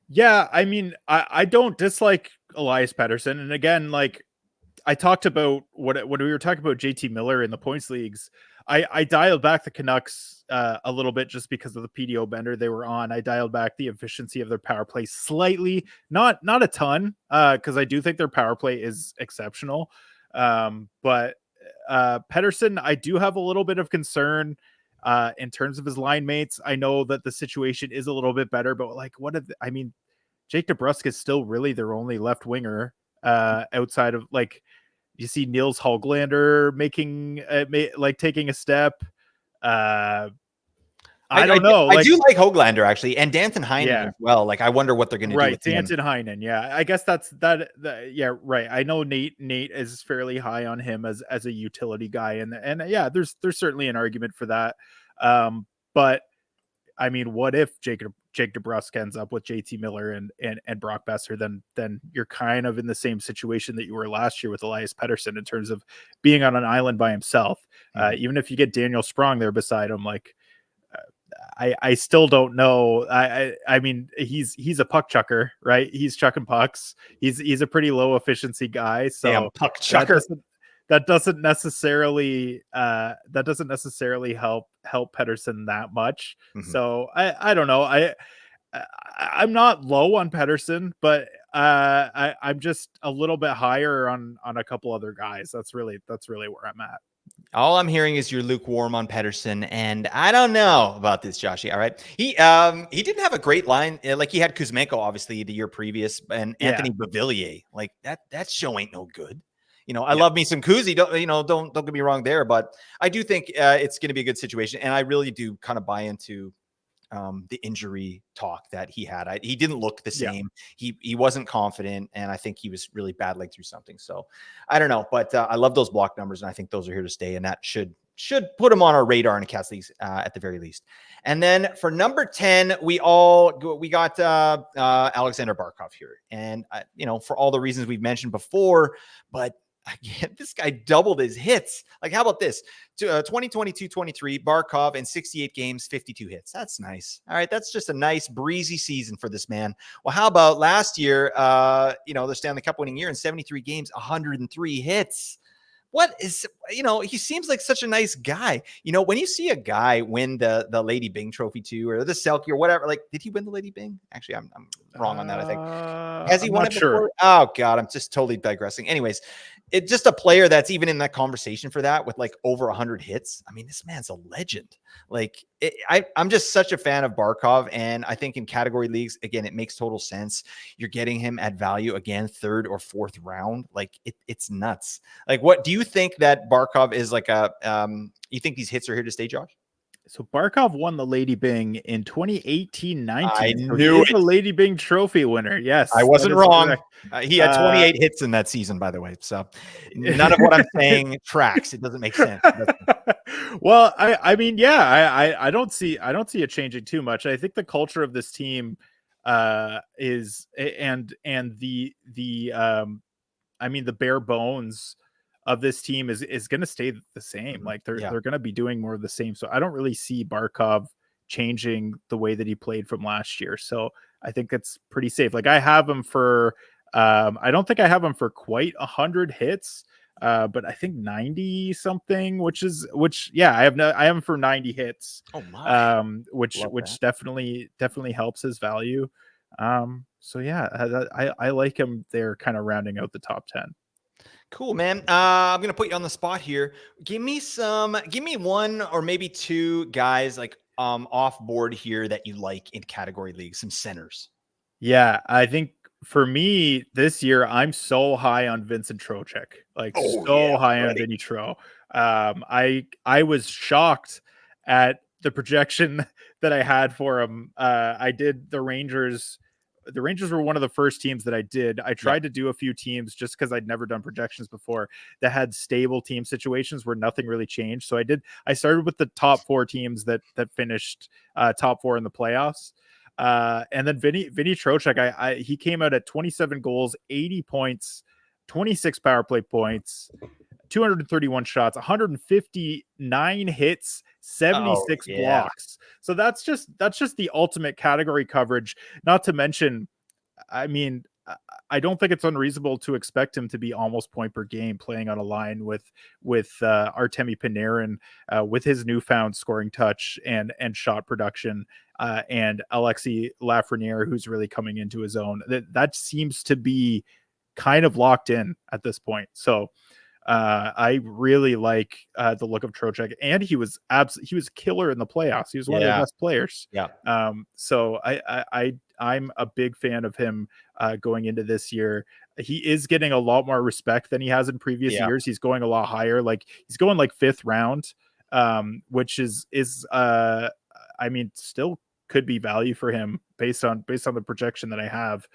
Yeah. I mean, I don't dislike Elias Pettersson. And again, like I talked about when we were talking about JT Miller in the points leagues, I dialed back the Canucks a little bit just because of the PDO bender they were on. I dialed back the efficiency of their power play slightly, not a ton, because I do think their power play is exceptional. But Pettersson, I do have a little bit of concern in terms of his line mates. I know that the situation is a little bit better, but like, I mean, Jake DeBrusk is still really their only left winger outside of like. You see Niels Hoglander making like taking a step. I don't know. I do like Hoglander actually, and Danton Heinen Yeah. as well. Like, I wonder what they're going to do Right, with him. Danton Heinen. Yeah, I guess that's that. Yeah, right. I know Nate is fairly high on him as a utility guy, and yeah, there's certainly an argument for that. But I mean, what if Jake DeBrusk ends up with JT Miller and Brock Besser? Then you're kind of in the same situation that you were last year with Elias Pettersson in terms of being on an island by himself. Even if you get Daniel Sprong there beside him, like I still don't know. I mean, he's a puck chucker, right? He's chucking pucks. He's a pretty low efficiency guy. So damn puck chucker. That doesn't necessarily help Pettersson that much. So I don't know. I'm not low on Pettersson, but I'm just a little bit higher on a couple other guys. That's really where I'm at. All I'm hearing is you're lukewarm on Pettersson, and I don't know about this, Joshy. All right, he didn't have a great line. Like, he had Kuzmenko obviously the year previous, and Anthony Beauvillier. Like that show ain't no good. You know, I love me some Kuzi. Don't get me wrong there, but I do think it's going to be a good situation, and I really do kind of buy into the injury talk that he had. He didn't look the same. He wasn't confident, and I think he was really battling through something. So I don't know, but I love those block numbers, and I think those are here to stay, and that should put him on our radar in the Cats leagues at the very least. And then for number 10, we got Alexander Barkov here, and for all the reasons we've mentioned before, but again, this guy doubled his hits. Like, how about this? 2022-23, Barkov in 68 games, 52 hits. That's nice. All right, that's just a nice breezy season for this man. Well, how about last year? The Stanley Cup winning year in 73 games, 103 hits. What is, he seems like such a nice guy. When you see a guy win the Lady Byng trophy too, or the Selke or whatever, like, did he win the Lady Byng? Actually, I'm wrong on that. I think. Has he won it before? Sure. Oh God, I'm just totally digressing. Anyways, it's just a player that's even in that conversation for that with like over 100 hits. I mean, this man's a legend. Like, I'm just such a fan of Barkov, and I think in category leagues, again, it makes total sense. You're getting him at value again, 3rd or 4th round. Like, it's nuts. Like, what do you think that Barkov is like you think these hits are here to stay, Josh? So Barkov won the Lady Byng in 2018-19. I so knew he is a Lady Byng trophy winner. Yes, I wasn't wrong. He had 28 hits in that season, by the way. So none of what I'm saying tracks. It doesn't make sense. Well, I mean, yeah, I don't see it changing too much. I think the culture of this team is and the I mean, the bare bones of this team is going to stay the same. Like, they're going to be doing more of the same. So I don't really see Barkov changing the way that he played from last year. So I think it's pretty safe. Like, I have him for I don't think I have him for quite 100 hits, but I think 90 something, which I have him for 90 hits. Oh my. Which definitely helps his value. So yeah, I like him there, kind of rounding out the top 10. Cool, man. I'm going to put you on the spot here. Give me one or maybe two guys like off board here that you like in category leagues, some centers. Yeah, I think for me this year, I'm so high on Vincent Trocheck, high on Vinny Tro. I was shocked at the projection that I had for him. I did the Rangers. The Rangers were one of the first teams that I did. I tried to do a few teams just because I'd never done projections before that had stable team situations where nothing really changed. So I started with the top 4 teams that finished top 4 in the playoffs. And then Vinny Trocheck, he came out at 27 goals, 80 points, 26 power play points, 231 shots, 159 hits, 76 blocks. So that's just the ultimate category coverage. Not to mention, I mean, I don't think it's unreasonable to expect him to be almost point per game playing on a line with Artemi Panarin, with his newfound scoring touch and shot production, and Alexi Lafreniere, who's really coming into his own. That seems to be kind of locked in at this point. So I really like the look of Trocheck, and he was killer in the playoffs. He was one of the best players. Yeah. So I'm a big fan of him going into this year. He is getting a lot more respect than he has in previous years. He's going a lot higher. Like he's going like 5th round, which is I mean, still could be value for him based on the projection that I have.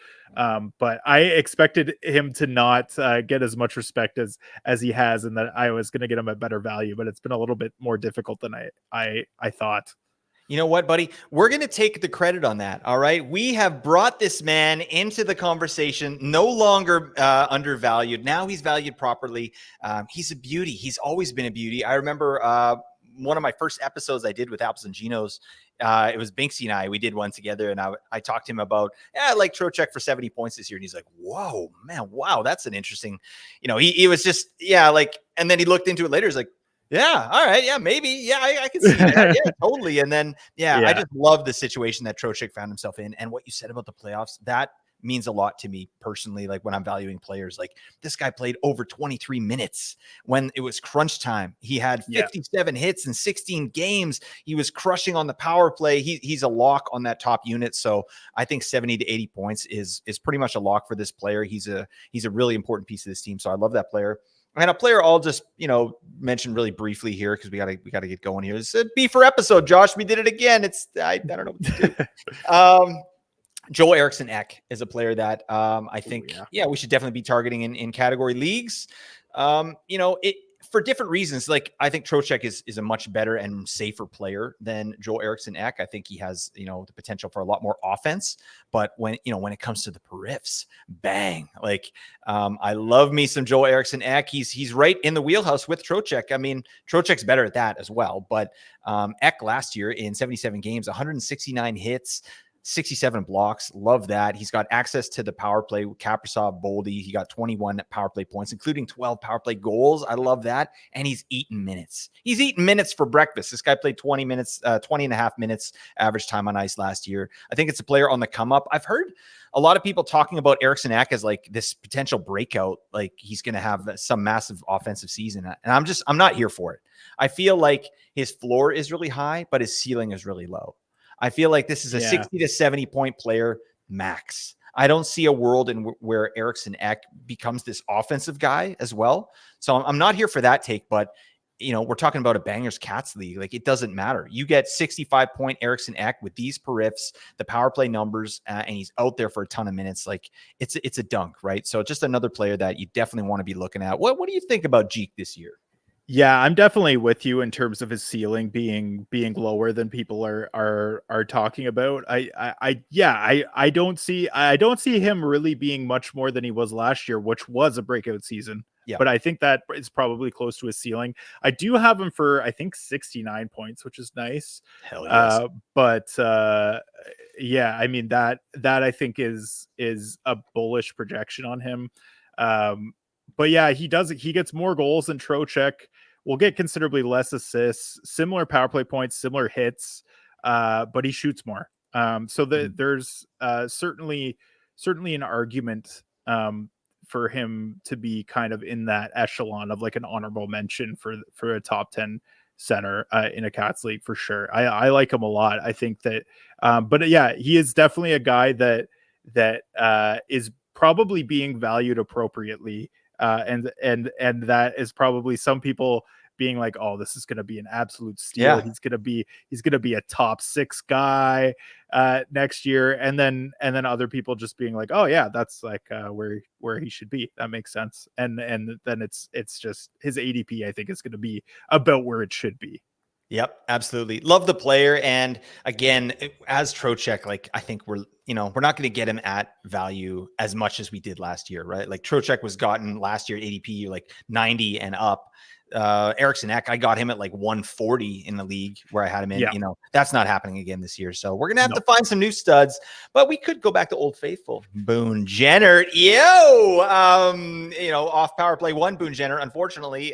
But I expected him to not get as much respect as he has, and that I was going to get him at better value, but it's been a little bit more difficult than I thought. You know what, buddy? We're going to take the credit on that. All right. We have brought this man into the conversation, no longer undervalued. Now he's valued properly. He's a beauty. He's always been a beauty. I remember one of my first episodes I did with Apples and Ginos. It was Binksy and we did one together, and I talked to him about, I like Trocheck for 70 points this year. And he's like, whoa, man, wow, that's an interesting, he was just, and then he looked into it later. He's like, yeah, all right, yeah, maybe, yeah, I can see that, yeah, totally. And then, I just love the situation that Trocheck found himself in, and what you said about the playoffs, that means a lot to me personally. Like when I'm valuing players, like this guy played over 23 minutes when it was crunch time. He had 57 hits in 16 games. He was crushing on the power play. He's a lock on that top unit. So I think 70 to 80 points is pretty much a lock for this player. He's a really important piece of this team. So I love that player. And a player I'll just, mention really briefly here, because we gotta get going here. It's a B for episode, Josh. We did it again. I don't know what to do. Joel Eriksson Ek is a player that I think, we should definitely be targeting in category leagues. For different reasons. Like I think Trocheck is a much better and safer player than Joel Eriksson Ek. I think he has, the potential for a lot more offense. But when it comes to the periffs, bang! Like I love me some Joel Eriksson Ek. He's right in the wheelhouse with Trocheck. I mean, Trocheck's better at that as well. But Ek last year in 77 games, 169 hits, 67 blocks. Love that. He's got access to the power play with Kaprizov, Boldy. He got 21 power play points, including 12 power play goals. I love that. And he's eaten minutes. He's eaten minutes for breakfast. This guy played 20 and a half minutes average time on ice last year. I think it's a player on the come up. I've heard a lot of people talking about Eriksson Ek as like this potential breakout. Like he's going to have some massive offensive season. And I'm not here for it. I feel like his floor is really high, but his ceiling is really low. I feel like this is a 60 to 70 point player max. I don't see a world where Eriksson Ek becomes this offensive guy as well. So I'm not here for that take, but we're talking about a bangers cats league. Like it doesn't matter. You get 65 point Eriksson Ek with these periffs, the power play numbers, and he's out there for a ton of minutes. Like it's a dunk, right? So just another player that you definitely want to be looking at. What do you think about Jeek this year? Yeah, I'm definitely with you in terms of his ceiling being lower than people are talking about. I don't see him really being much more than he was last year, which was a breakout season. Yeah. But I think that is probably close to his ceiling. I do have him for I think 69 points, which is nice. Hell yes. I mean that I think is a bullish projection on him. But yeah, he gets more goals than Trocheck. Will get considerably less assists, similar power play points, similar hits, but he shoots more. So there's certainly an argument for him to be kind of in that echelon of like an honorable mention for a top 10 center in a Cats league for sure. I like him a lot. I think that, but yeah, he is definitely a guy that is probably being valued appropriately. And that is probably some people being like, oh, this is going to be an absolute steal. Yeah. He's going to be a top 6 guy next year. And then other people just being like, oh yeah, that's like where he should be. That makes sense. And then it's just his ADP, I think, is going to be about where it should be. Yep, absolutely. Love the player. And again, as Trocheck, like I think we're not going to get him at value as much as we did last year, right? Like Trocheck was gotten last year at ADP like 90 and up. Erickson Ek, I got him at like 140 in the league where I had him in. Yeah. You know, that's not happening again this year. So we're gonna have No. to find some new studs, but we could go back to Old Faithful. Boone Jenner, yo, you know, off power play one Boone Jenner. Unfortunately,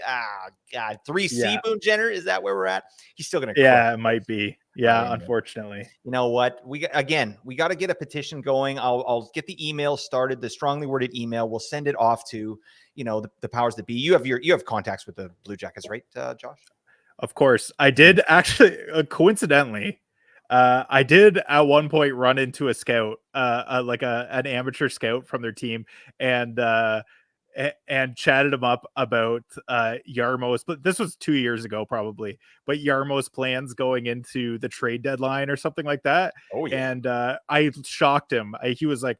God, 3C Boone Jenner. Is that where we're at? He's still gonna. Yeah, it might be. Yeah, Anyway. unfortunately. You know what? We got to get a petition going. I'll get the email started, the strongly worded email. We'll send it off to, you know, the powers that be. You have contacts with the Blue Jackets, right, Josh? Of course. I did actually coincidentally, I did at one point run into a scout, like an amateur scout from their team, and chatted him up about Yarmo's, but this was 2 years ago probably, but Yarmo's plans going into the trade deadline or something like that. Oh yeah. And I shocked him. He's like,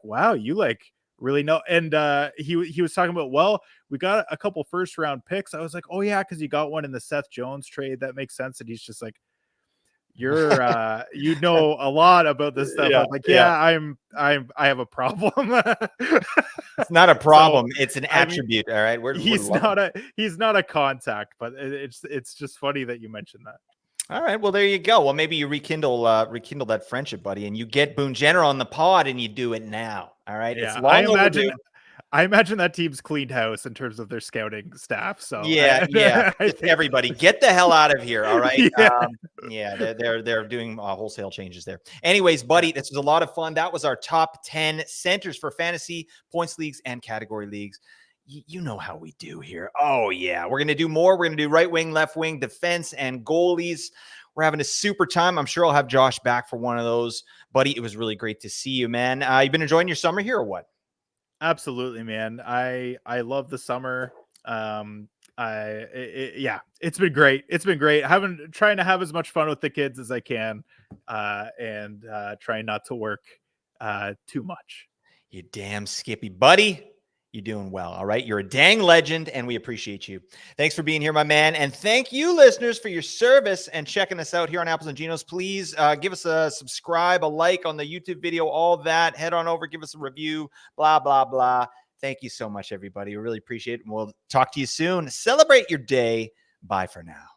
wow, you like really know. And he was talking about, well, we got a couple first round picks. I was like, oh yeah, because you got one in the Seth Jones trade. That makes sense. And he's just like, you're you know a lot about this stuff. I was like, I have a problem. It's not a problem, it's an attribute. All right. He's not a contact, but it's just funny that you mentioned that. All right. Well, there you go. Well, maybe you rekindle that friendship, buddy, and you get Boone Jenner on the pod and you do it now. All right. Yeah, It's long overdue. I imagine that team's cleaned house in terms of their scouting staff. So yeah, everybody get the hell out of here. All right. They're doing wholesale changes there. Anyways, buddy, this was a lot of fun. That was our top 10 centers for fantasy points leagues and category leagues. You know how we do here. Oh yeah, we're gonna do more. We're gonna do right wing, left wing, defense, and goalies. We're having a super time. I'm sure I'll have Josh back for one of those, buddy. It was really great to see you, man. You've been enjoying your summer here or what? Absolutely, man. I love the summer. It's been great. It's been great. Trying to have as much fun with the kids as I can, and trying not to work too much. You damn Skippy, buddy. You're doing well. All right. You're a dang legend, and we appreciate you. Thanks for being here, my man. And thank you, listeners, for your service and checking us out here on Apples and Ginos. Please give us a subscribe, a like on the YouTube video, all that. Head on over, give us a review, blah, blah, blah. Thank you so much, everybody. We really appreciate it. And we'll talk to you soon. Celebrate your day. Bye for now.